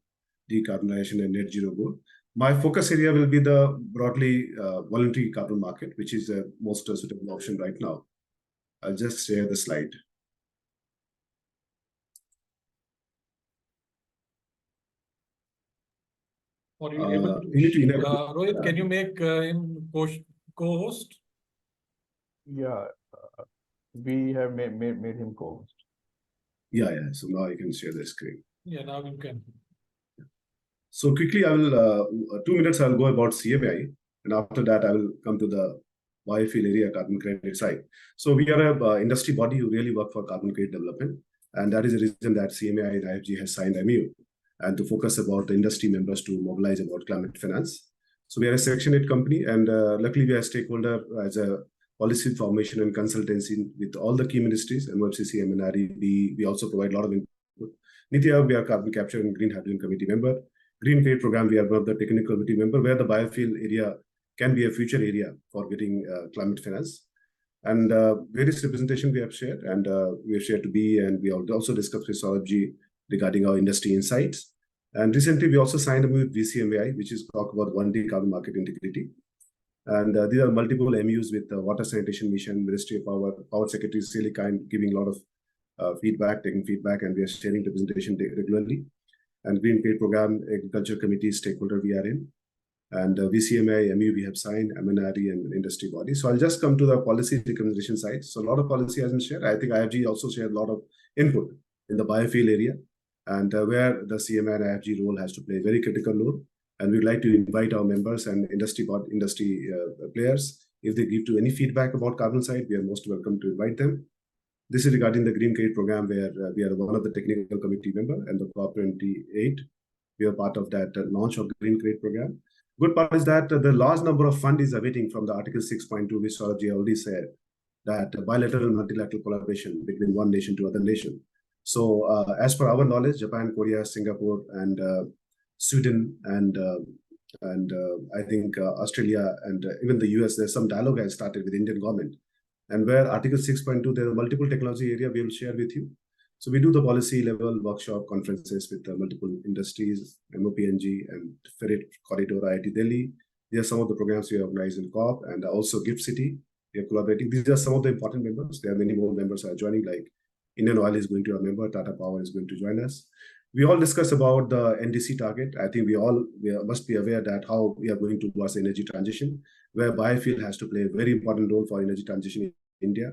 decarbonization and net zero goal. My focus area will be the broadly voluntary carbon market, which is the most suitable option right now. I'll just share the slide. Are you able to? You need to enable. Rohit, can you make him co-host? Yeah, we have made him co-host. Yeah. So now I can share the screen. Yeah, now you can. So quickly, I will 2 minutes. I'll go about CMAI, and after that, I will come to the biofuel area carbon credit side. So we are a industry body who really work for carbon credit development, and that is the reason that CMAI and IFGE has signed MOU, and to focus about the industry members to mobilize about climate finance. So we are a Section 8 company, and luckily we are a stakeholder as a policy formation and consultancy with all the key ministries, MFCC, MNRE. We also provide a lot of input. Niti Aayog, we are carbon capture and green hydrogen committee member. Green Trade Program, we are one of the technical committee member, where the biofuel area can be a future area for getting climate finance. And various representation we have shared, and we have shared to be, and we also discussed with Saurabh regarding our industry insights. And recently, we also signed a MOU with VCMAI, which is talk about one-day carbon market integrity. And these are multiple MOUs with the Water Sanitation Mission, Ministry of Power Secretary really kind, giving a lot of feedback, taking feedback, and we are sharing the presentation regularly. And Green Trade Program, Agriculture Committee stakeholder we are in. And VCMAI, MOU we have signed, MNRE and industry body. So I'll just come to the policy recommendation side. So a lot of policy has been shared. I think IFGE also shared a lot of input in the biofuel area, and where the CMAI and IFGE role has to play a very critical role. And we'd like to invite our members and industry players. If they give to any feedback about carbon side, we are most welcome to invite them. This is regarding the Green Credit Program, where we are one of the technical committee member, and the COP28. We are part of that launch of Green Credit Program. Good part is that the large number of fund is awaiting from the Article 6.2, which Saurabh already said, that bilateral and multilateral collaboration between one nation to other nation. So as per our knowledge, Japan, Korea, Singapore, and Sweden, and I think Australia, and even the US, there's some dialogue has started with the Indian government. And where Article 6.2, there are multiple technology area we will share with you. So we do the policy level workshop conferences with multiple industries, MOPNG and Ferret Corridor, IIT Delhi. These are some of the programs we organize in COP, and also Gift City. We are collaborating. These are some of the important members. There are many more members are joining, like IndianOil is going to be a member, Tata Power is going to join us. We all discuss about the NDC target. I think we must be aware that how we are going towards energy transition, where biofuel has to play a very important role for energy transition in India.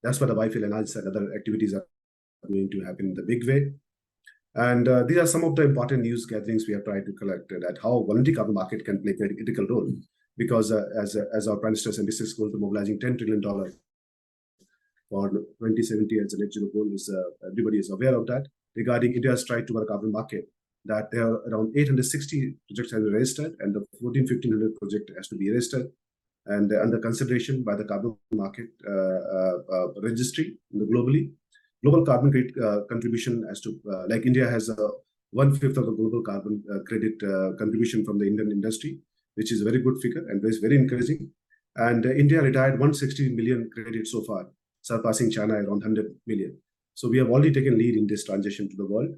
That's what the biofuel analysis and other activities are going to happen in the big way. And these are some of the important news gatherings we have tried to collect, that how voluntary carbon market can play a critical role. because as our Prime Minister said, this is going to mobilizing $10 trillion for 2070 as a net zero goal. Everybody is aware of that. Regarding India's stride toward a carbon market, that there are around 860 projects have been registered, and the 1,500 project has to be registered and under consideration by the carbon market registry globally. Global carbon credit contribution as to like India has 1/5 of the global carbon credit contribution from the Indian industry, which is a very good figure and very encouraging. And India retired 160 million credits so far, surpassing China around 100 million. So we have already taken lead in this transition to the world.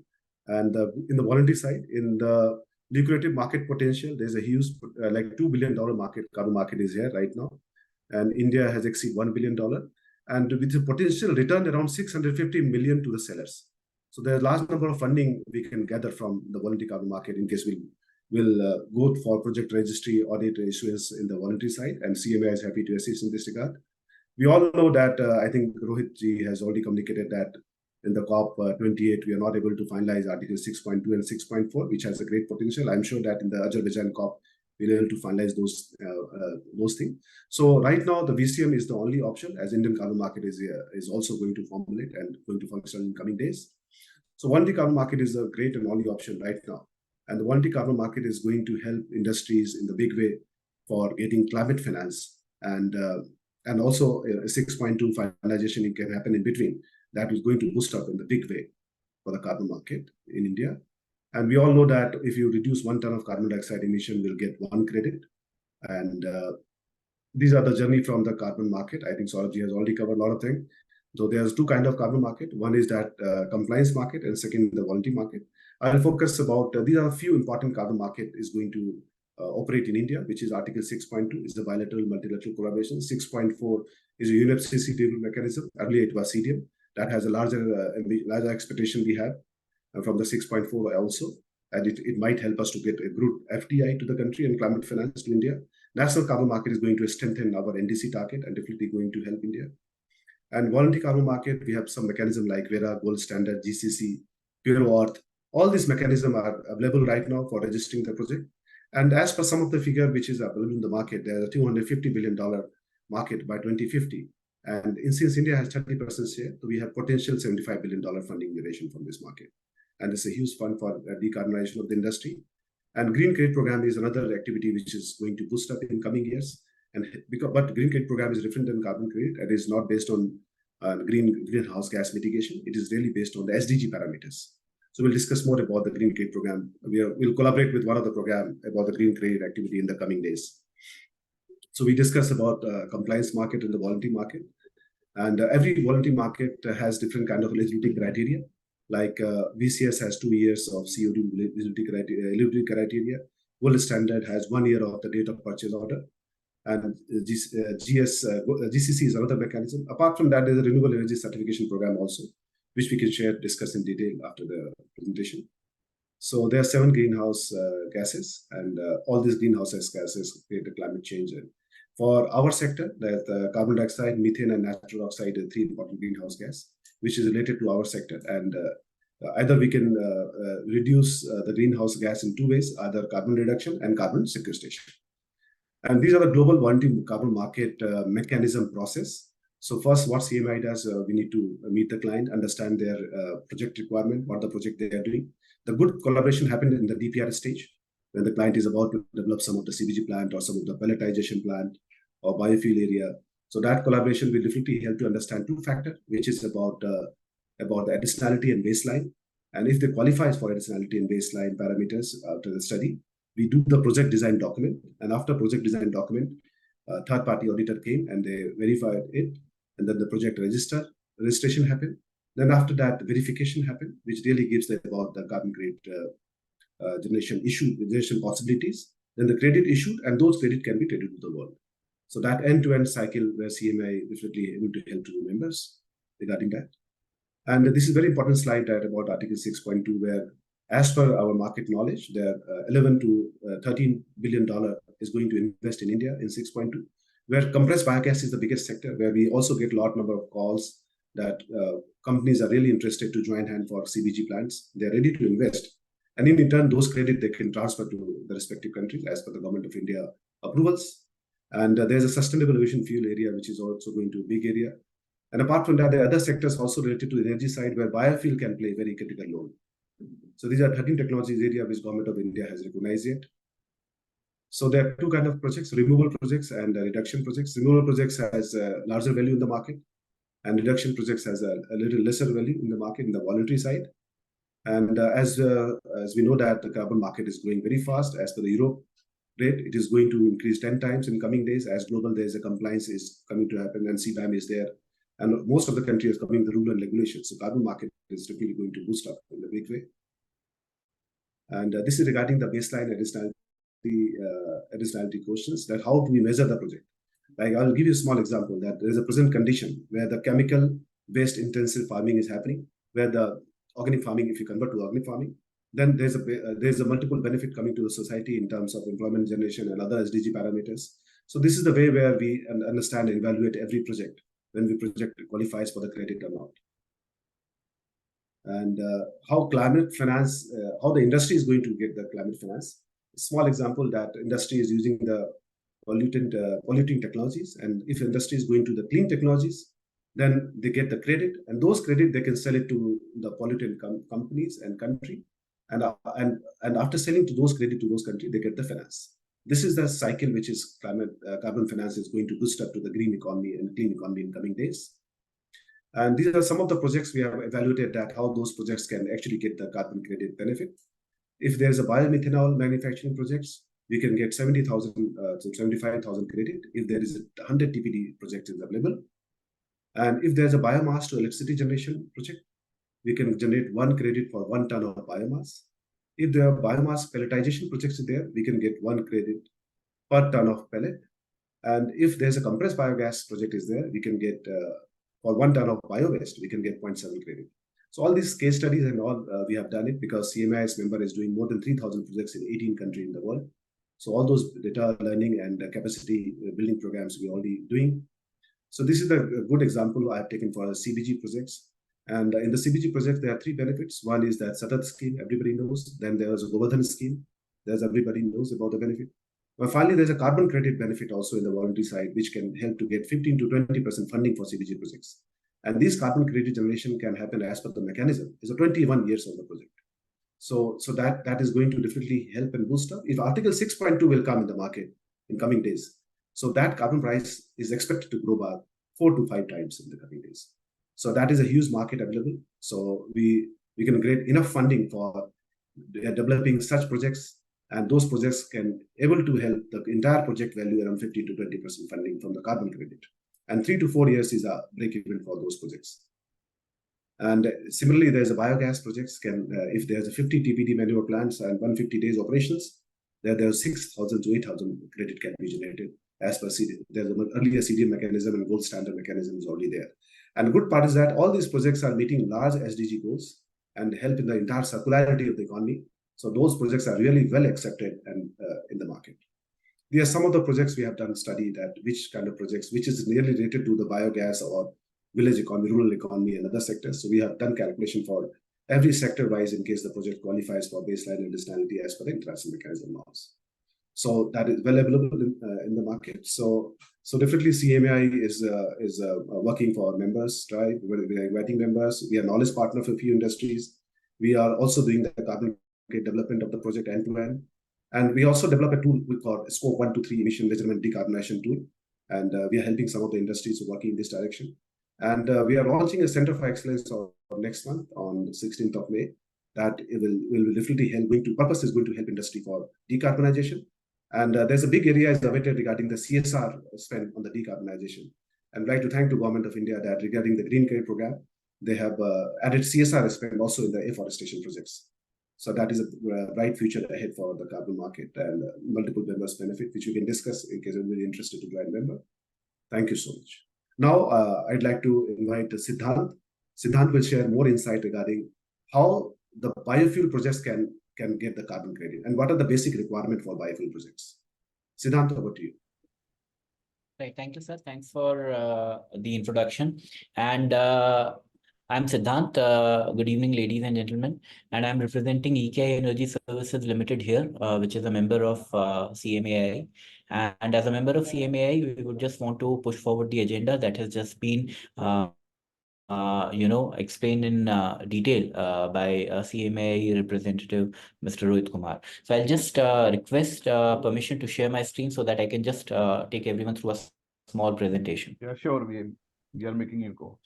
And in the voluntary side, in the lucrative market potential, there's a huge, like $2 billion market, carbon market is here right now. And India has exceeded $1 billion. And with a potential return around 650 million to the sellers. So there's a large number of funding we can gather from the voluntary carbon market in case we'll go for project registry, audit issuance in the voluntary side. And CMAI is happy to assist in this regard. We all know that, I think Rohit ji has already communicated that in the COP28, we are not able to finalize Article 6.2 and 6.4, which has a great potential. I'm sure that in the Azerbaijan COP, we'll be able to finalize those things. So right now, the VCM is the only option, as Indian carbon market is also going to formulate and going to function in coming days. So voluntary carbon market is a great and only option right now. And the voluntary carbon market is going to help industries in the big way for getting climate finance and also 6.2 finalization it can happen in between. That is going to boost up in the big way for the carbon market in India. And we all know that if you reduce 1 ton of carbon dioxide emission, you'll get 1 credit. And these are the journey from the carbon market. I think Saurabh ji has already covered a lot of things. So there's 2 kinds of carbon market. One is that compliance market, and second, the voluntary market. I'll focus about, these are a few important carbon market is going to operate in India, which is Article 6.2 is the bilateral multilateral collaboration. 6.4 is a UNFCCC mechanism. Earlier it was CDM. That has a larger expectation we have from the 6.4 also. And it might help us to get a good FDI to the country and climate finance to India. National carbon market is going to strengthen our NDC target and definitely going to help India. And voluntary carbon market, we have some mechanism like VERA, Gold Standard, GCC, Pure Earth. All these mechanisms are available right now for registering the project. And as per some of the figure which is available in the market, there's a $250 billion market by 2050. And since India has 30% share, so we have potential $75 billion funding generation from this market. And it's a huge fund for decarbonization of the industry. And Green Credit Program is another activity which is going to boost up in coming years. But Green Credit Program is different than carbon credit. It is not based on greenhouse gas mitigation. It is really based on the SDG parameters. So we'll discuss more about the Green Credit Program. We'll collaborate with one of the program about the Green Credit activity in the coming days. So we discuss about compliance market and the voluntary market. And every voluntary market has different kind of eligibility criteria. Like VCS has 2 years of COD eligibility criteria. Gold Standard has 1 year of the date of purchase order. And GCC is another mechanism. Apart from that, there's a renewable energy certification program also, which we can discuss in detail after the presentation. So there are 7 greenhouse gases, and all these greenhouse gases create a climate change. And for our sector, there's the carbon dioxide, methane, and nitrous oxide are 3 important greenhouse gas, which is related to our sector. And either we can reduce the greenhouse gas in 2 ways, either carbon reduction and carbon sequestration. And these are the global voluntary carbon market mechanism process. So first, what CMAI does, we need to meet the client, understand their project requirement, what the project they are doing. The good collaboration happened in the DPR stage, when the client is about to develop some of the CBG plant or some of the pelletization plant or biofuel area. So that collaboration will definitely help to understand 2 factors, which is about the additionality and baseline. And if they qualify for additionality and baseline parameters after the study, we do the project design document. And after project design document, third-party auditor came and they verified it. And then the project registration happened. Then after that, verification happened, which really gives them about the carbon credit generation possibilities. Then the credit issued, and those credit can be traded to the world. So that end-to-end cycle where CMAI definitely able to help to the members regarding that. And this is a very important slide about Article 6.2, where as per our market knowledge, there are $11 to $13 billion is going to invest in India in 6.2, where compressed biogas is the biggest sector, where we also get a lot number of calls that companies are really interested to join hand for CBG plants. They're ready to invest. And in return, those credit they can transfer to the respective countries as per the Government of India approvals. And there's a sustainable aviation fuel area, which is also going to be a big area. And apart from that, there are other sectors also related to the energy side where biofuel can play a very critical role. So these are 13 technologies area which Government of India has recognized it. So there are two kinds of projects, removal projects and reduction projects. Removal projects has a larger value in the market, and reduction projects has a little lesser value in the market in the voluntary side. And as we know that the carbon market is growing very fast, as per the Europe rate, it is going to increase 10 times in coming days. As global, there's a compliance is coming to happen, and CBAM is there. And most of the country is coming with the rule and regulations. So carbon market is definitely going to boost up in a big way. And this is regarding the baseline additionality questions, that how do we measure the project? Like I'll give you a small example that there is a present condition where the chemical-based intensive farming is happening, where the organic farming, if you convert to organic farming, then there's a multiple benefit coming to the society in terms of employment generation and other SDG parameters. So this is the way where we understand and evaluate every project when the project qualifies for the credit or not. And how climate finance, how the industry is going to get the climate finance. A small example that industry is using the polluting technologies, and if industry is going to the clean technologies, then they get the credit, and those credit they can sell it to the pollutant companies and country, and after selling to those credit to those countries, they get the finance. This is the cycle which is carbon finance is going to boost up to the green economy and clean economy in coming days. And these are some of the projects we have evaluated that how those projects can actually get the carbon credit benefit. If there's a biomethanol manufacturing projects, we can get 70,000 to 75,000 credit if there is a 100 TPD project is available. And if there's a biomass to electricity generation project, we can generate 1 credit for 1 ton of biomass. If there are biomass pelletization projects there, we can get 1 credit per ton of pellet. And if there's a compressed biogas project is there, we can get for 1 ton of bio-waste, we can get 0.7 credit. So all these case studies and all, we have done it because CMAI's member is doing more than 3,000 projects in 18 countries in the world. So all those data learning and capacity building programs we're already doing. So this is a good example I have taken for the CBG projects. And in the CBG project, there are 3 benefits. One is that Subodh scheme, everybody knows. Then there is a Govardhan scheme. There's everybody knows about the benefit. But finally, there's a carbon credit benefit also in the voluntary side, which can help to get 15 to 20% funding for CBG projects. And this carbon credit generation can happen as per the mechanism. It's a 21 years of the project. So that is going to definitely help and boost up. If Article 6.2 will come in the market in coming days, so that carbon price is expected to grow by 4 to 5 times in the coming days. So that is a huge market available. So we can create enough funding for developing such projects, and those projects can able to help the entire project value around 50 to 20% funding from the carbon credit. And 3 to 4 years is a break even for those projects. And similarly, there's a biogas projects can, if there's a 50 TPD manure plants and 150 days operations, there's 6,000 to 8,000 credit can be generated as per CD. There's an earlier CDM mechanism and gold standard mechanism is already there. And the good part is that all these projects are meeting large SDG goals and help in the entire circularity of the economy. So those projects are really well accepted and in the market. There are some of the projects we have done study that which kind of projects, which is nearly related to the biogas or village economy, rural economy and other sectors. So we have done calculation for every sector wise in case the project qualifies for baseline and additionality as per the international mechanism norms. So that is well available in the market. So definitely CMAI is working for our members, right? We are inviting members. We are knowledge partner for a few industries. We are also doing the carbon development of the project end to end. And we also develop a tool we call Scope 1 to 3 emission measurement decarbonization tool. And we are helping some of the industries working in this direction. And we are launching a Center for Excellence next month on the 16th of May. That it will definitely help. Purpose is going to help industry for decarbonization. And there's a big area is awaited regarding the CSR spend on the decarbonization. And I'd like to thank the Government of India that regarding the Green Credit Program, they have added CSR spend also in the afforestation projects. So that is a bright future ahead for the carbon market and multiple members benefit, which we can discuss in case you're really interested to join member. Thank you so much. Now, I'd like to invite Siddhant. Siddhant will share more insight regarding how the biofuel projects can get the carbon credit and what are the basic requirements for biofuel projects. Siddhant, over to you. Right. Thank you, sir. Thanks for the introduction. And I'm Siddhant. Good evening, ladies and gentlemen. And I'm representing EnKing Services Limited here, which is a member of CMAI. And as a member of CMAI, we would just want to push forward the agenda that has just been, explained in detail by CMAI representative, Mr. Rohit Kumar. So I'll just request permission to share my screen so that I can just take everyone through a small presentation. Yeah, sure. We are making you go.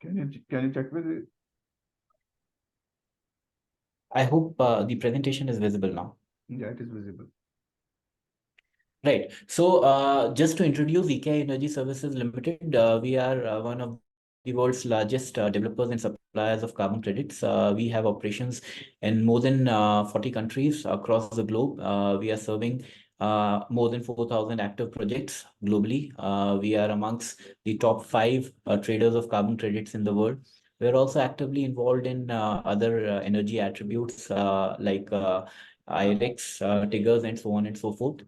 Can you check with it? I hope the presentation is visible now. Yeah, it is visible. Right. So just to introduce EnKing Services Limited, we are one of the world's largest developers and suppliers of carbon credits. We have operations in more than 40 countries across the globe. We are serving more than 4,000 active projects globally. We are amongst the top 5 traders of carbon credits in the world. We're also actively involved in other energy attributes like IREX, triggers, and so on and so forth.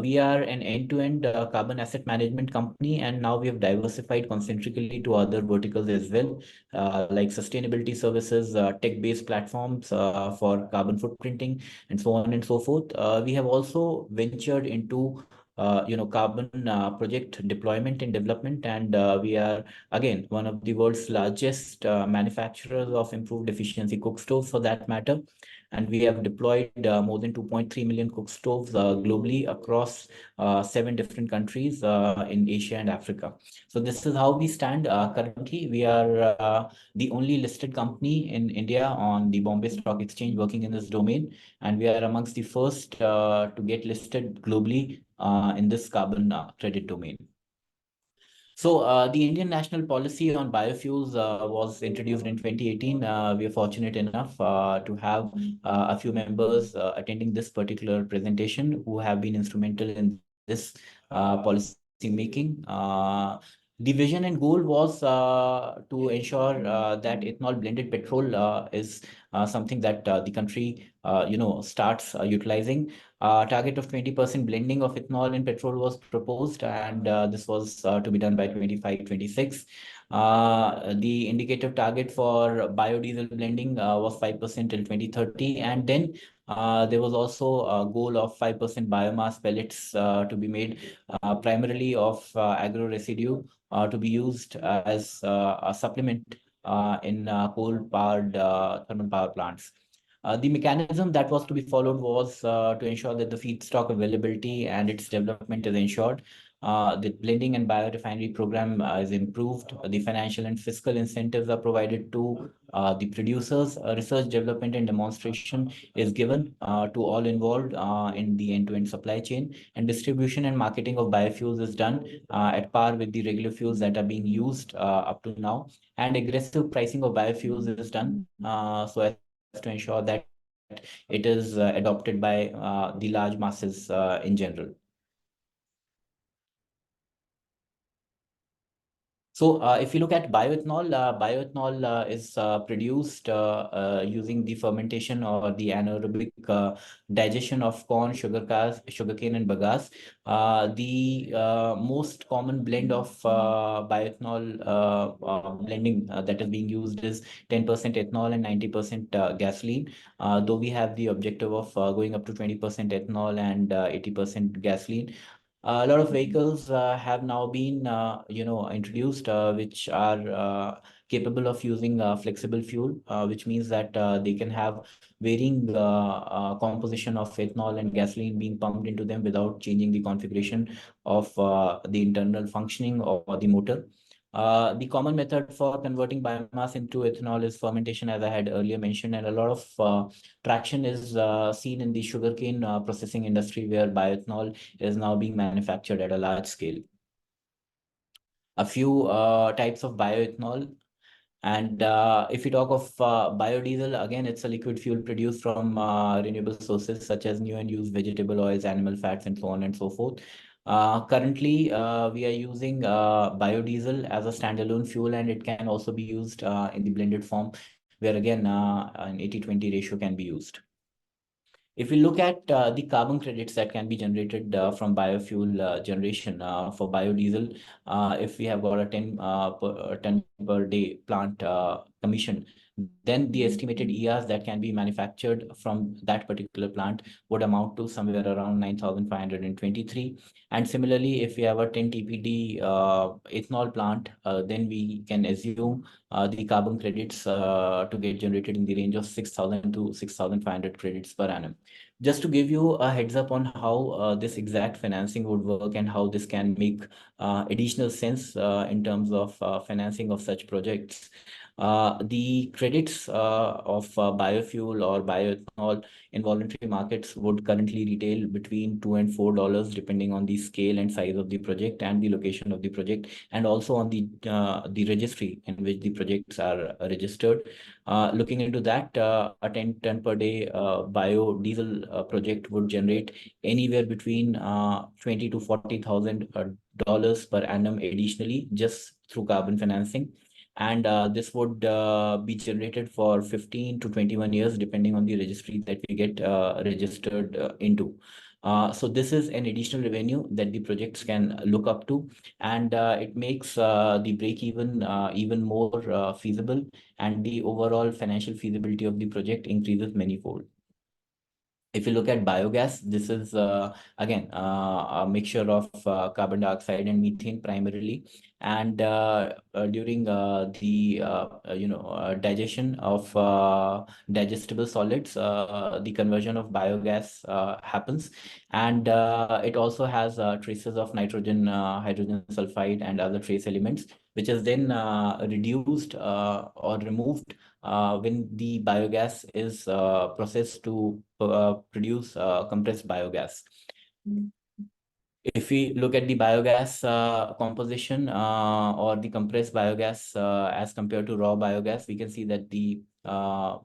We are an end-to-end carbon asset management company, and now we have diversified concentrically to other verticals as well, like sustainability services, tech-based platforms for carbon footprinting, and so on and so forth. We have also ventured into carbon project deployment and development, and we are again one of the world's largest manufacturers of improved efficiency cook stoves for that matter. And we have deployed more than 2.3 million cook stoves globally across 7 different countries in Asia and Africa. So this is how we stand currently. We are the only listed company in India on the Bombay Stock Exchange working in this domain, and we are amongst the first to get listed globally in this carbon credit domain. So the Indian national policy on biofuels was introduced in 2018. We are fortunate enough to have a few members attending this particular presentation who have been instrumental in this policy making. The vision and goal was to ensure that ethanol blended petrol is something that the country, starts utilizing. Target of 20% blending of ethanol in petrol was proposed, and this was to be done by 25-26. The indicative target for biodiesel blending was 5% till 2030, and then there was also a goal of 5% biomass pellets to be made, primarily of agro residue to be used as a supplement in coal-powered thermal power plants. The mechanism that was to be followed was to ensure that the feedstock availability and its development is ensured. The blending and biorefinery program is improved. The financial and fiscal incentives are provided to the producers. Research, development, and demonstration is given to all involved in the end-to-end supply chain. And distribution and marketing of biofuels is done at par with the regular fuels that are being used up to now. And aggressive pricing of biofuels is done so as to ensure that it is adopted by the large masses in general. So if you look at bioethanol, bioethanol is produced using the fermentation or the anaerobic digestion of corn, sugarcane, and bagasse. The most common blend of bioethanol blending that is being used is 10% ethanol and 90% gasoline. Though we have the objective of going up to 20% ethanol and 80% gasoline. A lot of vehicles have now been, introduced, which are capable of using flexible fuel, which means that they can have varying composition of ethanol and gasoline being pumped into them without changing the configuration of the internal functioning of the motor. The common method for converting biomass into ethanol is fermentation, as I had earlier mentioned, and a lot of traction is seen in the sugarcane processing industry, where bioethanol is now being manufactured at a large scale. A few types of bioethanol. And if we talk of biodiesel, again, it's a liquid fuel produced from renewable sources such as new and used vegetable oils, animal fats, and so on and so forth. Currently, we are using biodiesel as a standalone fuel, and it can also be used in the blended form, where again, an 80-20 ratio can be used. If we look at the carbon credits that can be generated from biofuel generation for biodiesel, if we have got a 10 per day plant commission, then the estimated ERs that can be manufactured from that particular plant would amount to somewhere around 9,523. And similarly, if we have a 10 TPD ethanol plant, then we can assume the carbon credits to get generated in the range of 6,000 to 6,500 credits per annum. Just to give you a heads up on how this exact financing would work and how this can make additional sense in terms of financing of such projects. The credits of biofuel or bioethanol in voluntary markets would currently retail between $2 and $4, depending on the scale and size of the project and the location of the project, and also on the registry in which the projects are registered. Looking into that, a 10 ton per day biodiesel project would generate anywhere between 20 to $40,000 per annum additionally, just through carbon financing. And this would be generated for 15 to 21 years, depending on the registry that we get registered into. So this is an additional revenue that the projects can look up to, and it makes the break even more feasible, and the overall financial feasibility of the project increases manifold. If you look at biogas, this is again a mixture of carbon dioxide and methane primarily, and during the digestion of digestible solids, the conversion of biogas happens, and it also has traces of nitrogen, hydrogen sulfide, and other trace elements, which is then reduced or removed when the biogas is processed to produce compressed biogas. If we look at the biogas composition or the compressed biogas as compared to raw biogas, we can see that the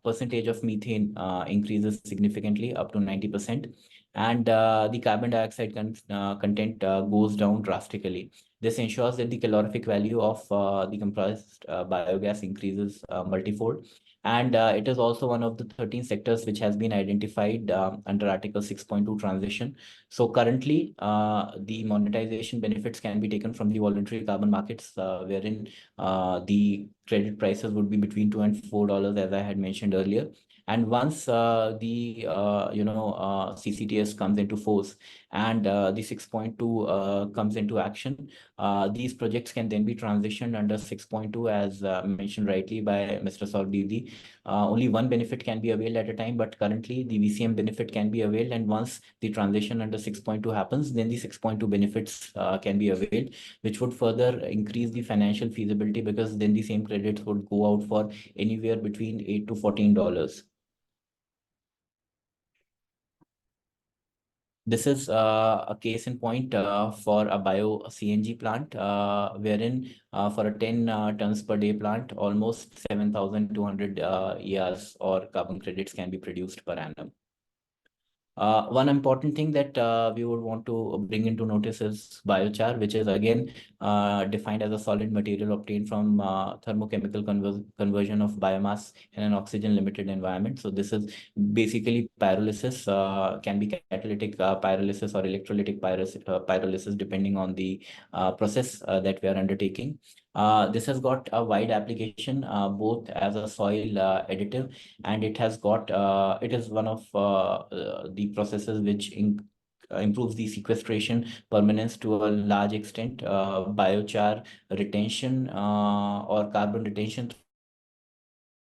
percentage of methane increases significantly up to 90%, and the carbon dioxide content goes down drastically. This ensures that the calorific value of the compressed biogas increases multifold. And it is also one of the 13 sectors which has been identified under Article 6.2 transition. So currently, the monetization benefits can be taken from the voluntary carbon markets, wherein the credit prices would be between $2 and $4, as I had mentioned earlier. And once the CCTS comes into force and the 6.2 comes into action, these projects can then be transitioned under 6.2, as mentioned rightly by Mr. Saurabh Diddi. Only one benefit can be availed at a time, but currently the VCM benefit can be availed, and once the transition under 6.2 happens, then the 6.2 benefits can be availed, which would further increase the financial feasibility, because then the same credits would go out for anywhere between $8 to $14. This is a case in point for a bio CNG plant, wherein for a 10 tons per day plant, almost 7,200 ERs or carbon credits can be produced per annum. One important thing that we would want to bring into notice is biochar, which is again defined as a solid material obtained from thermochemical conversion of biomass in an oxygen limited environment. So this is basically pyrolysis, can be catalytic pyrolysis or electrolytic pyrolysis, depending on the process that we are undertaking. This has got a wide application, both as a soil additive, and it has got it is one of the processes which improves the sequestration permanence to a large extent. Biochar retention or carbon retention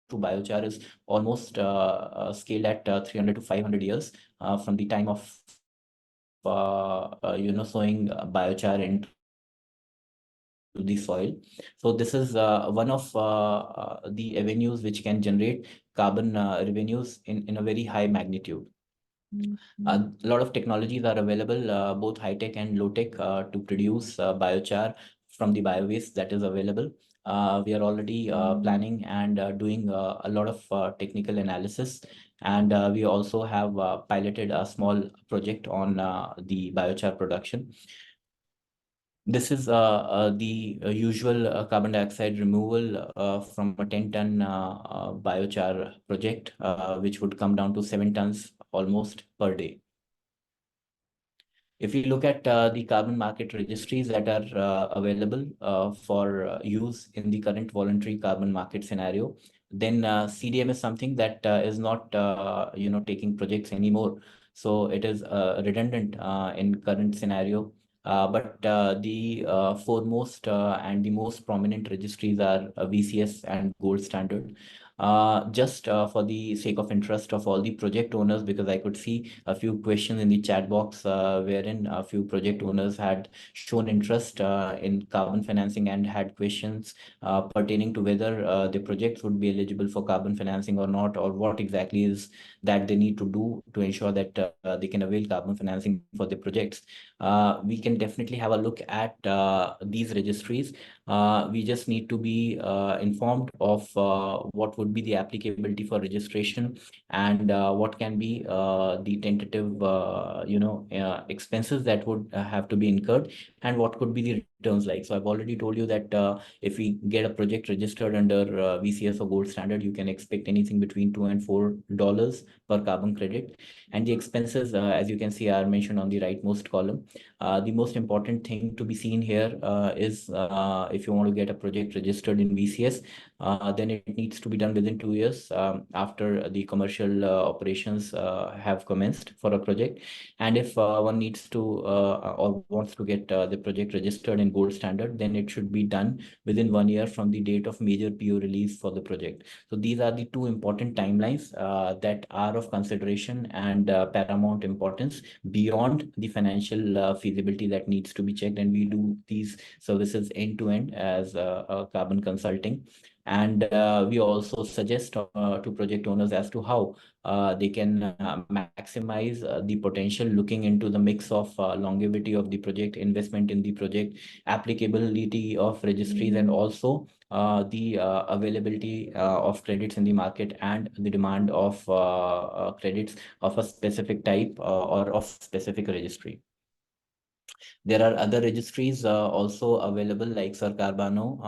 through biochar is almost scaled at 300 to 500 years from the time of sowing biochar into the soil. So this is one of the avenues which can generate carbon revenues in a very high magnitude. A lot of technologies are available, both high-tech and low-tech, to produce biochar from the bio-waste that is available. We are already planning and doing a lot of technical analysis, and we also have piloted a small project on the biochar production. This is the usual carbon dioxide removal from a 10-ton biochar project, which would come down to 7 tons almost per day. If we look at the carbon market registries that are available for use in the current voluntary carbon market scenario, then CDM is something that is not taking projects anymore. So it is redundant in current scenario. But the foremost and the most prominent registries are VCS and Gold Standard. Just for the sake of interest of all the project owners, because I could see a few questions in the chat box wherein a few project owners had shown interest in carbon financing and had questions pertaining to whether the projects would be eligible for carbon financing or not, or what exactly is that they need to do to ensure that they can avail carbon financing for the projects. We can definitely have a look at these registries. We just need to be informed of what would be the applicability for registration and what can be the tentative expenses that would have to be incurred, and what could be the returns like. So I've already told you that if we get a project registered under VCS or Gold Standard, you can expect anything between $2 and $4 per carbon credit. And the expenses, as you can see, are mentioned on the rightmost column. The most important thing to be seen here is if you want to get a project registered in VCS, then it needs to be done within 2 years after the commercial operations have commenced for a project. And if one needs to or wants to get the project registered in Gold Standard, then it should be done within 1 year from the date of major PO release for the project. So these are the two important timelines that are of consideration and paramount importance beyond the financial feasibility that needs to be checked. And we do these services end to end as a carbon consulting. And we also suggest to project owners as to how they can maximize the potential, looking into the mix of longevity of the project, investment in the project, applicability of registries, and also the availability of credits in the market and the demand of credits of a specific type or of specific registry. There are other registries also available like Sir Carbano,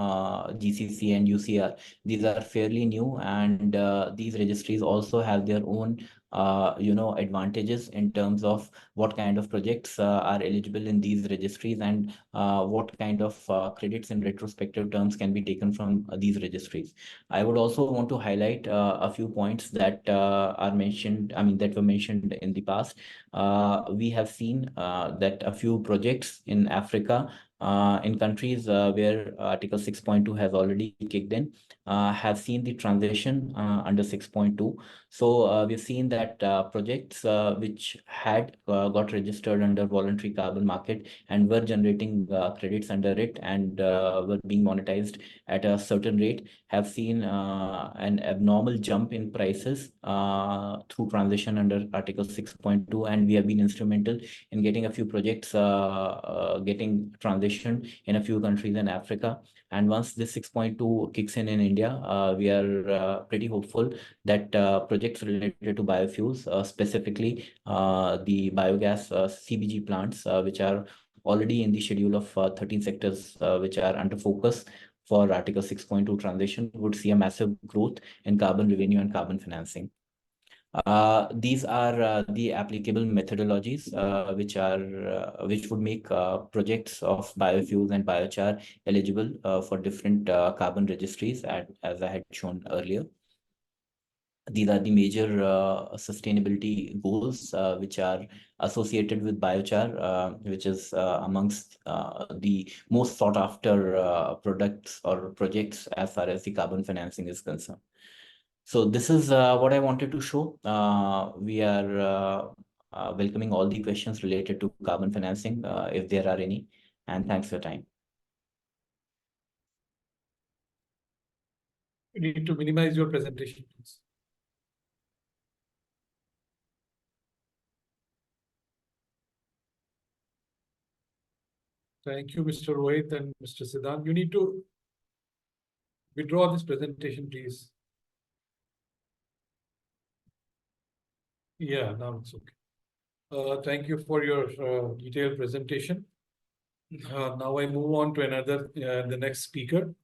GCC and UCR. These are fairly new, and these registries also have their own advantages in terms of what kind of projects are eligible in these registries, and what kind of credits in retrospective terms can be taken from these registries. I would also want to highlight a few points that are mentioned, that were mentioned in the past. We have seen that a few projects in Africa, in countries where Article 6.2 has already kicked in, have seen the transition under 6.2. So we've seen that projects which had got registered under voluntary carbon market and were generating credits under it and were being monetized at a certain rate have seen an abnormal jump in prices through transition under Article 6.2, and we have been instrumental in getting a few projects getting transitioned in a few countries in Africa. And once this 6.2 kicks in India, we are pretty hopeful that projects related to biofuels, specifically the biogas CBG plants, which are already in the schedule of 13 sectors which are under focus for Article 6.2 transition, would see a massive growth in carbon revenue and carbon financing. These are the applicable methodologies which would make projects of biofuels and biochar eligible for different carbon registries, as I had shown earlier. These are the major sustainability goals which are associated with biochar, which is amongst the most sought after products or projects as far as the carbon financing is concerned. So this is what I wanted to show. We are welcoming all the questions related to carbon financing, if there are any, and thanks for your time. You need to minimize your presentation, please. Thank you, Mr. Rohit and Mr. Siddhant. You need to withdraw this presentation, please. Yeah, now it's okay. Thank you for your detailed presentation. Now I move on to the next speaker.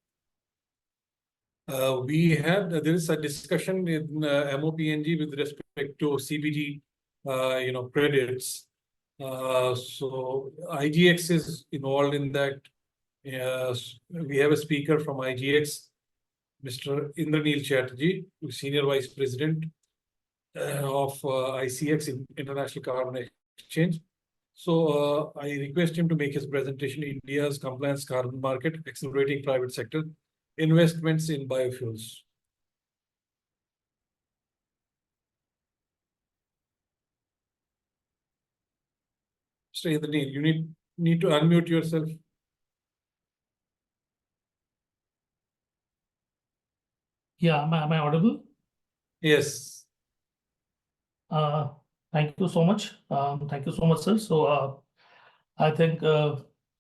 There is a discussion in MOPNG with respect to CBG credits. So IGX is involved in that. We have a speaker from IGX, Mr. Indranil Chatterjee, who is Senior Vice President of ICX, International Carbon Exchange. So I request him to make his presentation, India's compliance carbon market, accelerating private sector investments in biofuels. Mr. Indranil, you need to unmute yourself. Yeah, am I audible? Yes. Thank you so much. Thank you so much, sir. So I think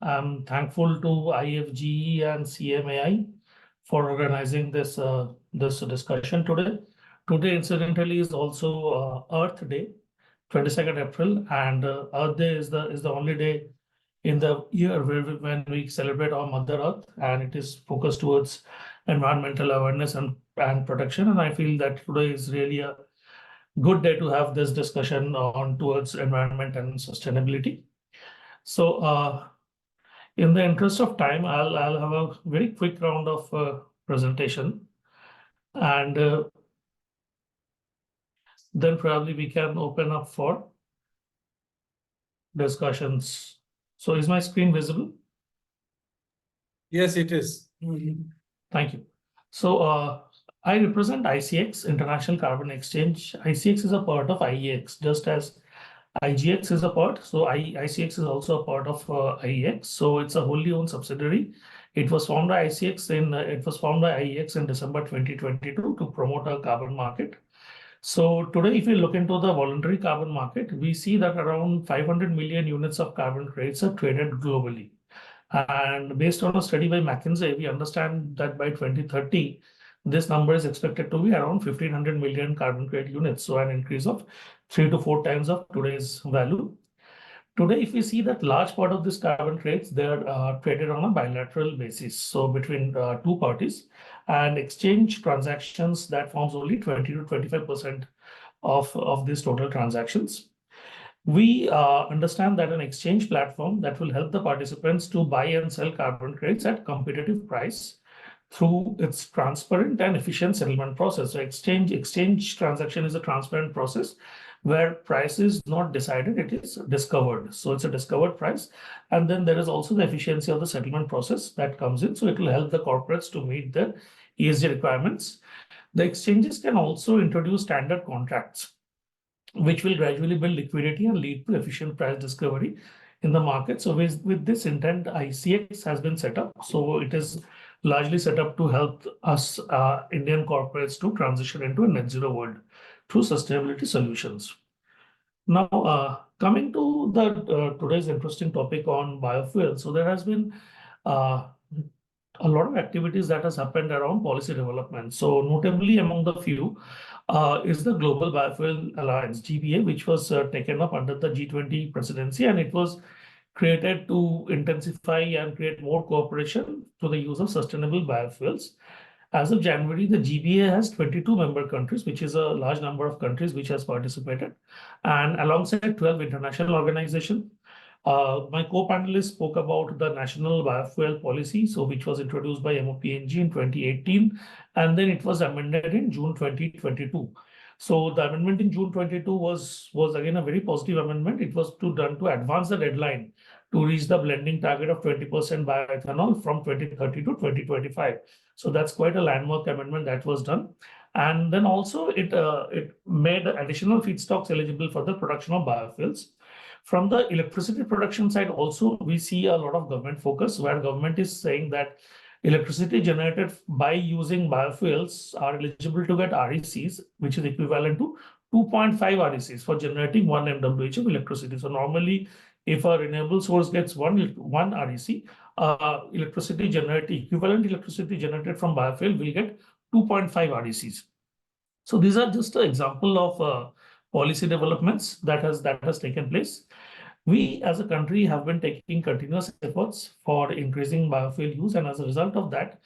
I'm thankful to IFGE and CMAI for organizing this this discussion today. Today, incidentally, is also Earth Day, 22nd April, and Earth Day is the only day in the year when we celebrate our Mother Earth, and it is focused towards environmental awareness and protection. And I feel that today is really a good day to have this discussion on towards environment and sustainability. So in the interest of time, I'll have a very quick round of presentation, and then probably we can open up for discussions. So is my screen visible? Yes, it is. Thank you. So I represent ICX, International Carbon Exchange. ICX is a part of IEX, just as IGX is a part. So ICX is also a part of IEX. So it's a wholly owned subsidiary. It was formed by ICX it was formed by IEX in December 2022 to promote a carbon market. So today, if we look into the voluntary carbon market, we see that around 500 million units of carbon credits are traded globally. And based on a study by McKinsey, we understand that by 2030, this number is expected to be around 1,500 million carbon credit units. So an increase of 3 to 4 times of today's value. Today, if we see that large part of this carbon credits, they're traded on a bilateral basis. So between two parties, and exchange transactions that forms only 20 to 25% of these total transactions. We understand that an exchange platform that will help the participants to buy and sell carbon credits at competitive price through its transparent and efficient settlement process. So exchange transaction is a transparent process where price is not decided, it is discovered. So it's a discovered price. And then there is also the efficiency of the settlement process that comes in. So it will help the corporates to meet their ESG requirements. The exchanges can also introduce standard contracts, which will gradually build liquidity and lead to efficient price discovery in the market. So with this intent, ICX has been set up. So it is largely set up to help us Indian corporates to transition into a net zero world through sustainability solutions. Now, coming to the today's interesting topic on biofuel. So there has been a lot of activities that has happened around policy development. So notably among the few is the Global Biofuel Alliance, GBA, which was taken up under the G20 presidency, and it was created to intensify and create more cooperation to the use of sustainable biofuels. As of January, the GBA has 22 member countries, which is a large number of countries which has participated, and alongside 12 international organizations. My co-panelists spoke about the National Biofuel Policy, so which was introduced by MOPNG in 2018, and then it was amended in June 2022. So the amendment in June 22 was again a very positive amendment. It was done to advance the deadline to reach the blending target of 20% bioethanol from 2030 to 2025. So that's quite a landmark amendment that was done. And then also it made additional feedstocks eligible for the production of biofuels. From the electricity production side also, we see a lot of government focus where government is saying that electricity generated by using biofuels are eligible to get RECs, which is equivalent to 2.5 RECs for generating 1 MWh of electricity. So normally, if a renewable source gets one REC, equivalent electricity generated from biofuel will get 2.5 RECs. So these are just an example of policy developments that has taken place. We as a country have been taking continuous efforts for increasing biofuel use, and as a result of that,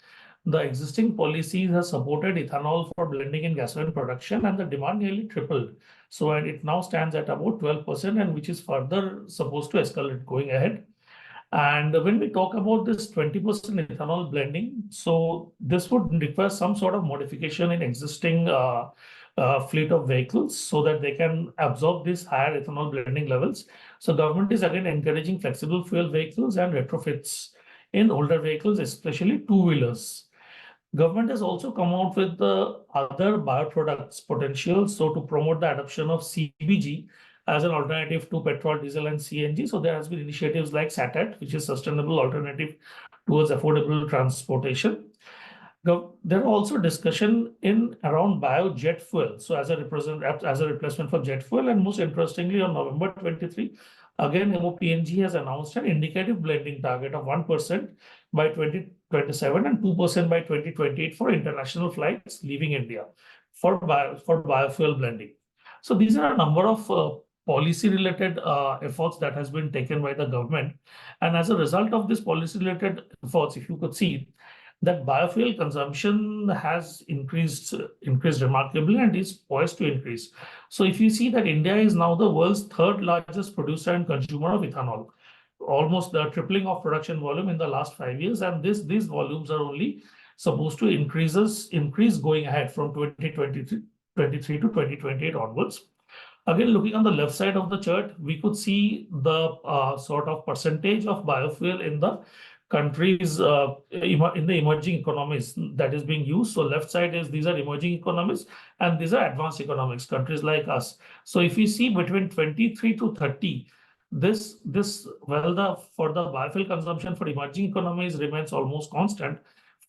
the existing policies have supported ethanol for blending in gasoline production, and the demand nearly tripled. So and it now stands at about 12%, and which is further supposed to escalate going ahead. And when we talk about this 20% ethanol blending, so this would require some sort of modification in existing fleet of vehicles so that they can absorb these higher ethanol blending levels. So government is again encouraging flexible fuel vehicles and retrofits in older vehicles, especially two-wheelers. Government has also come out with the other bioproducts potential, so to promote the adoption of CBG as an alternative to petrol, diesel, and CNG. So there has been initiatives like SATAT, which is sustainable alternative towards affordable transportation. There are also discussion in around biojet fuel, so as a replacement for jet fuel. And most interestingly, on November 23, again, MOPNG has announced an indicative blending target of 1% by 2027 and 2% by 2028 for international flights leaving India for biofuel blending. So these are a number of policy-related efforts that has been taken by the government. And as a result of this policy-related efforts, if you could see, that biofuel consumption has increased remarkably and is poised to increase. So if you see that India is now the world's third largest producer and consumer of ethanol, almost the tripling of production volume in the last 5 years, and these volumes are only supposed to increase going ahead from 2023 to 2028 onwards. Again, looking on the left side of the chart, we could see the sort of percentage of biofuel in the countries in the emerging economies that is being used. So left side is these are emerging economies, and these are advanced economics, countries like us. So if you see between 23 to 30, for the biofuel consumption for emerging economies remains almost constant.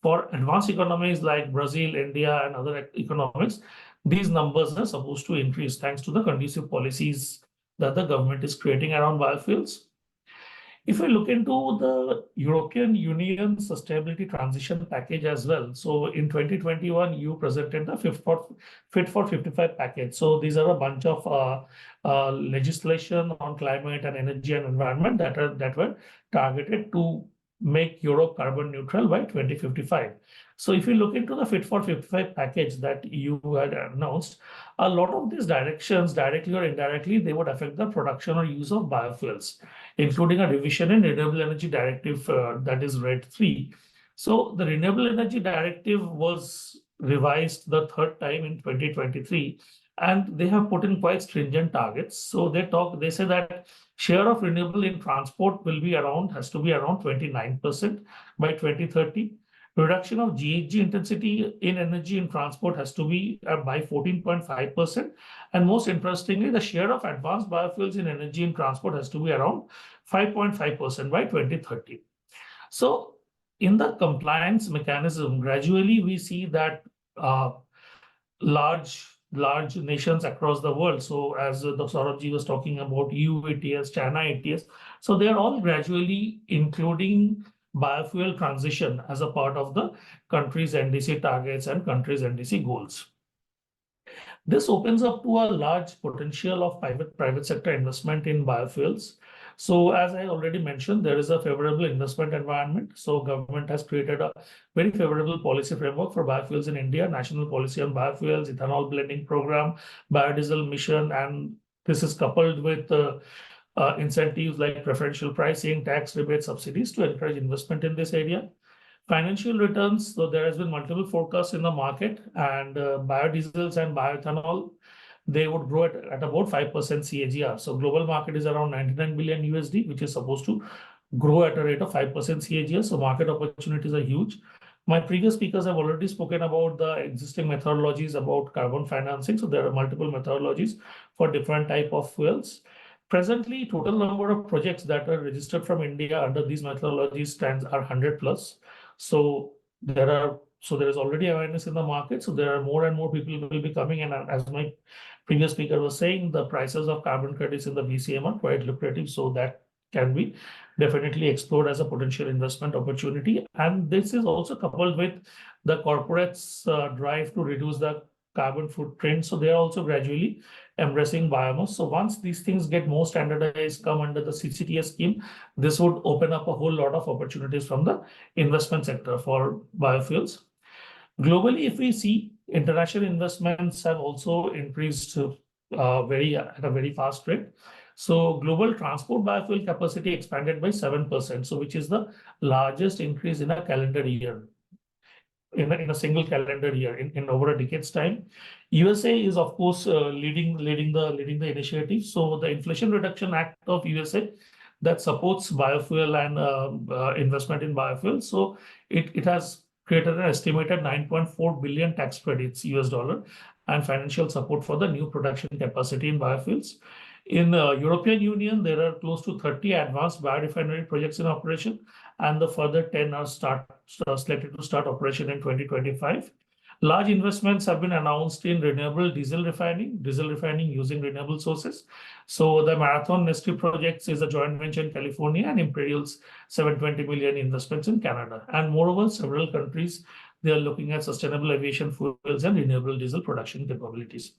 For advanced economies like Brazil, India, and other economies, these numbers are supposed to increase thanks to the conducive policies that the government is creating around biofuels. If we look into the European Union Sustainability Transition Package as well, so in 2021, EU presented the Fit for 55 package. So these are a bunch of legislation on climate and energy and environment that were targeted to make Europe carbon neutral by 2055. So if you look into the Fit for 55 package that EU had announced, a lot of these directions, directly or indirectly, they would affect the production or use of biofuels, including a revision in Renewable Energy Directive that is RED 3. So the Renewable Energy Directive was revised the third time in 2023, and they have put in quite stringent targets. So they say that share of renewable in transport has to be around 29% by 2030. Reduction of GHG intensity in energy in transport has to be by 14.5%. And most interestingly, the share of advanced biofuels in energy in transport has to be around 5.5% by 2030. So in the compliance mechanism, gradually we see that large nations across the world. So as Dr. Saurabh was talking about EU ETS, China ETS, so they are all gradually including biofuel transition as a part of the country's NDC targets and country's NDC goals. This opens up to a large potential of private sector investment in biofuels. So as I already mentioned, there is a favorable investment environment. So government has created a very favorable policy framework for biofuels in India, National Policy on Biofuels, Ethanol Blending Program, Biodiesel Mission, and this is coupled with incentives like preferential pricing, tax rebates, subsidies to encourage investment in this area. Financial returns, so there has been multiple forecasts in the market, and biodiesels and bioethanol, they would grow at about 5% CAGR. So global market is around 99 billion USD, which is supposed to grow at a rate of 5% CAGR. So market opportunities are huge. My previous speakers have already spoken about the existing methodologies about carbon financing. So there are multiple methodologies for different type of fuels. Presently, total number of projects that are registered from India under these methodologies are 100 plus. So there is already awareness in the market. So there are more and more people will be coming. And as my previous speaker was saying, the prices of carbon credits in the VCM are quite lucrative. So that can be definitely explored as a potential investment opportunity. And this is also coupled with the corporates' drive to reduce the carbon footprint. So they are also gradually embracing biomass. So once these things get more standardized, come under the CCTS scheme, this would open up a whole lot of opportunities from the investment sector for biofuels. Globally, if we see, international investments have also increased at a very fast rate. So global transport biofuel capacity expanded by 7%, so which is the largest increase in a calendar year, in a single calendar year in over a decade's time. USA is of course leading the initiative. So the Inflation Reduction Act of USA that supports biofuel and investment in biofuel. So it has created an estimated 9.4 billion tax credits US dollar and financial support for the new production capacity in biofuels. In European Union, there are close to 30 advanced biorefinery projects in operation, and the further 10 are slated to start operation in 2025. Large investments have been announced in renewable diesel refining using renewable sources. So the Marathon Nestle projects is a joint venture in California, and Imperial's 720 million investments in Canada. And moreover, several countries, they are looking at sustainable aviation fuels and renewable diesel production capabilities.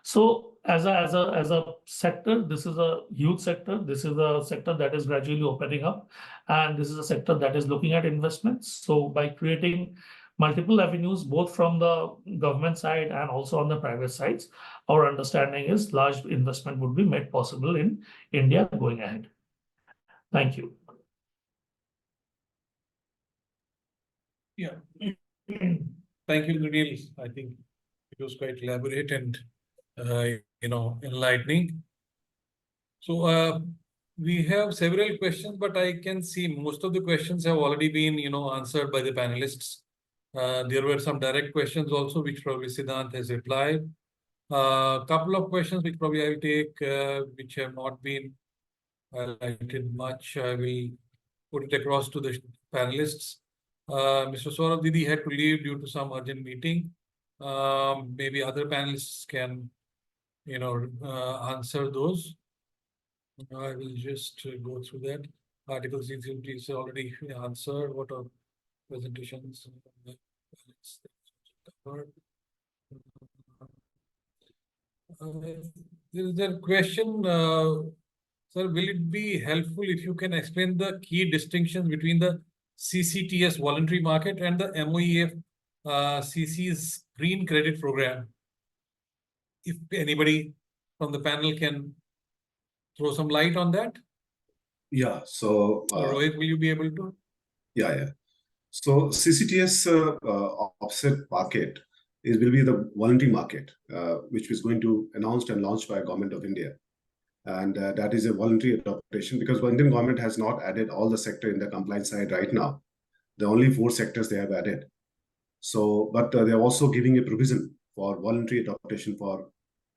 So as a sector, this is a huge sector. This is a sector that is gradually opening up, and this is a sector that is looking at investments. So by creating multiple avenues, both from the government side and also on the private sides, our understanding is large investment would be made possible in India going ahead. Thank you. Yeah. Thank you, Gureel. I think it was quite elaborate and enlightening. So we have several questions, but I can see most of the questions have already been answered by the panelists. There were some direct questions also, which probably Siddhant has replied. A couple of questions which probably I will take, which have not been highlighted much. I will put it across to the panelists. Mr. Saurabh Diddi had to leave due to some urgent meeting. Maybe other panelists can, answer those. I will just go through that. Article 6 is already answered. What are presentations? There is a question, sir, will it be helpful if you can explain the key distinctions between the CCTS voluntary market and the MOEF CC's green credit program? If anybody from the panel can throw some light on that. Yeah, so Rohit, will you be able to? Yeah. So CCTS offset market will be the voluntary market, which is going to announced and launched by Government of India. And that is a voluntary adoption because the Indian government has not added all the sector in the compliance side right now. The only 4 sectors they have added. So, but they are also giving a provision for voluntary adaptation for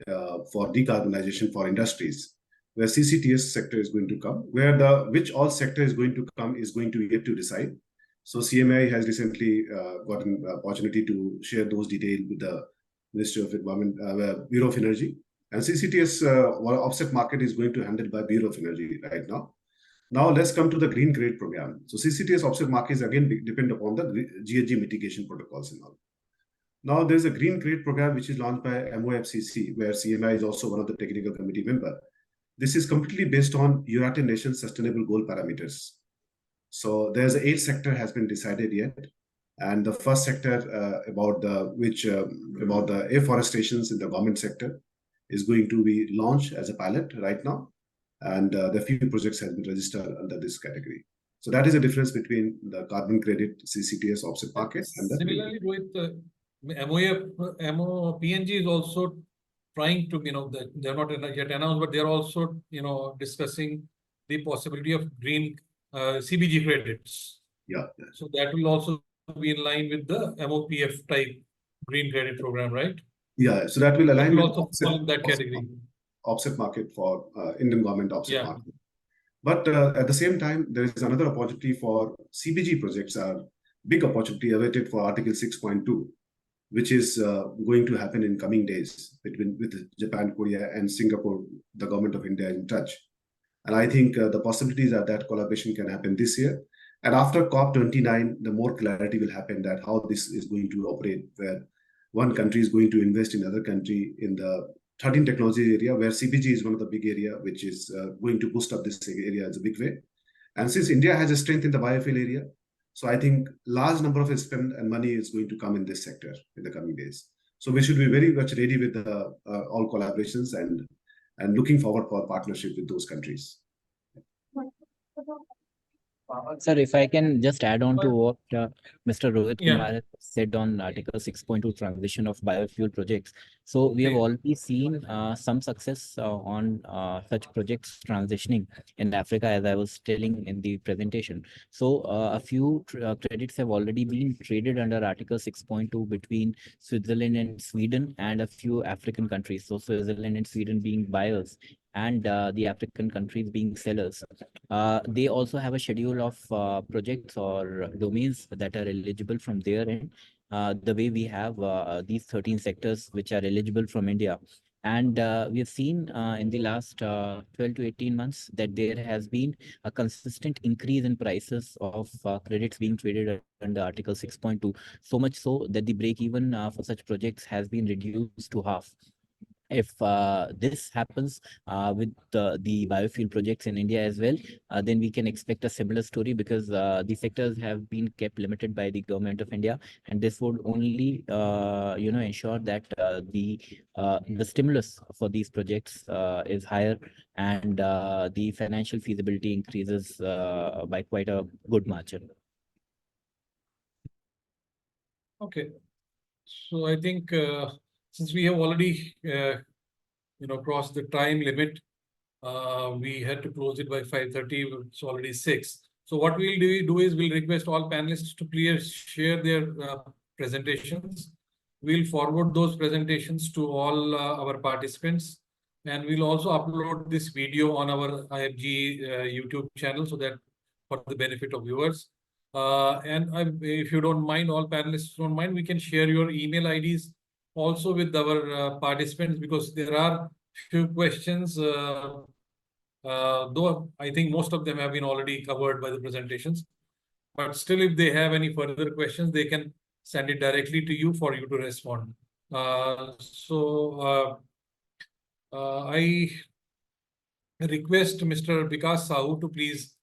decarbonization for industries, where CCTS sector is going to come, where which all sector is going to come is going to yet to decide. So CMAI has recently gotten opportunity to share those details with the Ministry of Environment, Bureau of Energy, and CCTS offset market is going to handled by Bureau of Energy right now. Now let's come to the green credit program. So CCTS offset market is again depend upon the GHG mitigation protocols and all. Now there's a green credit program which is launched by MOFCC, where CMI is also one of the technical committee member. This is completely based on United Nations Sustainable Goal parameters. So there's 8 sector has been decided yet, and the first sector about the afforestations in the government sector is going to be launched as a pilot right now, and the few projects have been registered under this category. So that is the difference between the carbon credit CCTS offset market and the similarly with the MOPNG is also trying to, they're not yet announced, but they're also, discussing the possibility of green CBG credits. Yeah. So that will also be in line with the MOPF type green credit program, right? Yeah. So that will align with also fall in that category. Offset market for Indian government offset market. But at the same time, there is another opportunity for CBG projects, are big opportunity awaited for Article 6.2, which is going to happen in coming days with Japan, Korea, and Singapore. The government of India is in touch. And I think the possibilities are that collaboration can happen this year. And after COP29, the more clarity will happen that how this is going to operate, where one country is going to invest in other country in the 13 technology area, where CBG is one of the big area, which is going to boost up this area as a big way. And since India has a strength in the biofuel area, so I think large number of spend and money is going to come in this sector in the coming days. So we should be very much ready with the, all collaborations and looking forward for partnership with those countries. Sir, if I can just add on to what Mr. Rohit Yeah. Kumar has said on Article 6.2 transition of biofuel projects. So we have Yeah. already seen some success on such projects transitioning in Africa, as I was telling in the presentation. So a few credits have already been traded under Article 6.2 between Switzerland and Sweden and a few African countries. So Switzerland and Sweden being buyers and the African countries being sellers. They also have a schedule of projects or domains that are eligible from their end. The way we have these 13 sectors which are eligible from India. And we have seen in the last 12 to 18 months that there has been a consistent increase in prices of credits being traded under Article 6.2, so much so that the break even for such projects has been reduced to half. If this happens with the biofuel projects in India as well, then we can expect a similar story, because the sectors have been kept limited by the government of India, and this would only ensure that the stimulus for these projects is higher, and the financial feasibility increases by quite a good margin. Okay. So I think since we have already crossed the time limit, we had to close it by 5:30. It's already 6. So what we'll do is we'll request all panelists to please share their presentations. We'll forward those presentations to all our participants, and we'll also upload this video on our IFGE YouTube channel, so that for the benefit of viewers. If you don't mind, all panelists don't mind, we can share your email IDs also with our participants, because there are few questions, though I think most of them have been already covered by the presentations. But still, if they have any further questions, they can send it directly to you for you to respond. I request Mr. Vikas Sahu to please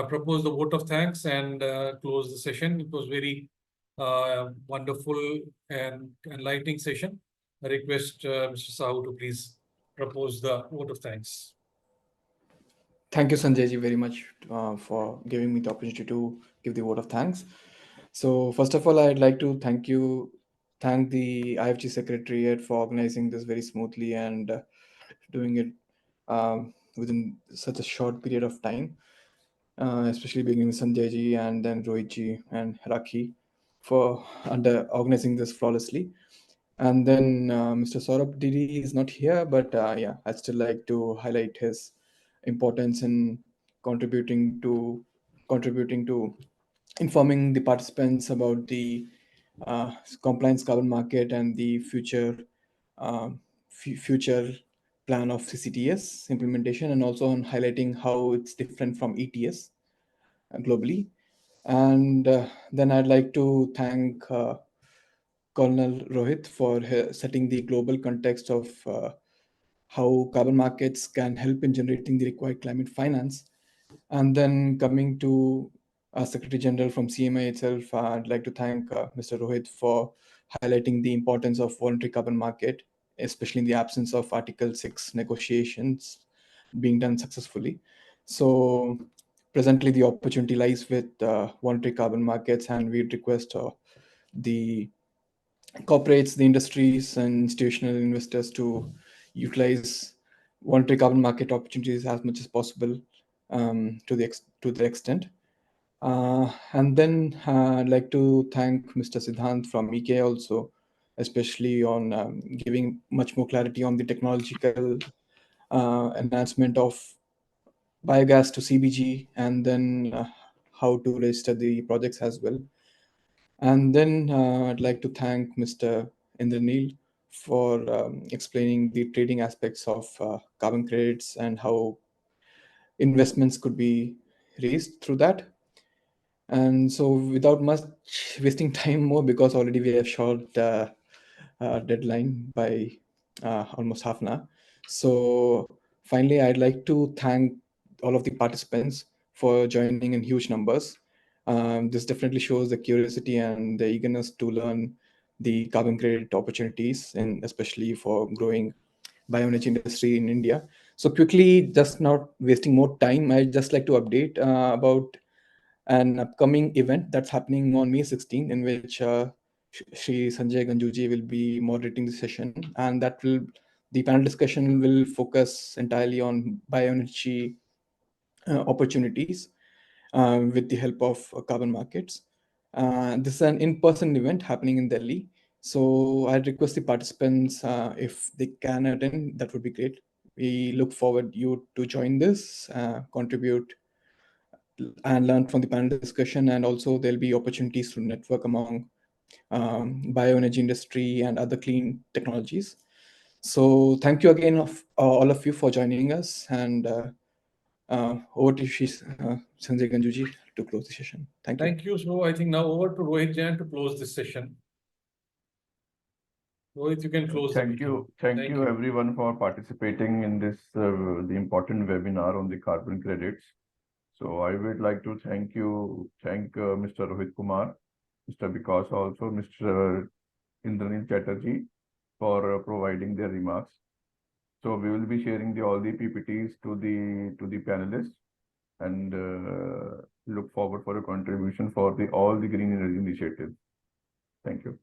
propose the vote of thanks and close the session. It was very wonderful and enlightening session. I request Mr. Sahu to please propose the vote of thanks. Thank you, Sanjay ji, very much for giving me the opportunity to give the vote of thanks. So first of all, I'd like to thank the IFG Secretariat for organizing this very smoothly and doing it within such a short period of time, especially beginning with Sanjay ji and then Rohit ji and Rakhi for organizing this flawlessly. And then Mr. Saurabh Diddi is not here, but yeah, I'd still like to highlight his importance in contributing to informing the participants about the compliance carbon market and the future plan of CCTS implementation, and also on highlighting how it's different from ETS globally. And then I'd like to thank Colonel Rohit for setting the global context of how carbon markets can help in generating the required climate finance. And then coming to Secretary General from CMAI itself, I'd like to thank Mr. Rohit for highlighting the importance of voluntary carbon market, especially in the absence of Article 6 negotiations being done successfully. So presently the opportunity lies with voluntary carbon markets, and we'd request the corporates, the industries, and institutional investors to utilize voluntary carbon market opportunities as much as possible to the extent. And then I'd like to thank Mr. Siddhant from EK also, especially on giving much more clarity on the technological enhancement of biogas to CBG, and then how to register the projects as well. And then I'd like to thank Mr. Indranil for explaining the trading aspects of carbon credits and how investments could be raised through that. And so without much wasting time more, because already we have short deadline by almost half an hour. So finally, I'd like to thank all of the participants for joining in huge numbers. This definitely shows the curiosity and the eagerness to learn the carbon credit opportunities, and especially for growing bioenergy industry in India. So quickly, just not wasting more time, I'd just like to update about an upcoming event that's happening on May 16, in which Shri Sanjay Ganjuji will be moderating the session, and the panel discussion will focus entirely on bioenergy opportunities with the help of carbon markets. This is an in-person event happening in Delhi. So I'd request the participants, if they can attend, that would be great. We look forward you to join this, contribute and learn from the panel discussion, and also there'll be opportunities to network among bioenergy industry and other clean technologies. So thank you again of all of you for joining us, and over to Sanjay Ganjuji to close the session. Thank you. Thank you. So I think now over to Rohit Jain to close this session. Rohit, you can close the Thank meeting. you. Thank you everyone for participating in this the important webinar on the carbon credits. So I would like to thank Mr. Rohit Kumar, Mr. Vikas, also Mr. Indrajit Chatterjee for providing their remarks. So we will be sharing all the PPTs to the panelists, and look forward for a contribution for all the green energy initiatives. Thank you.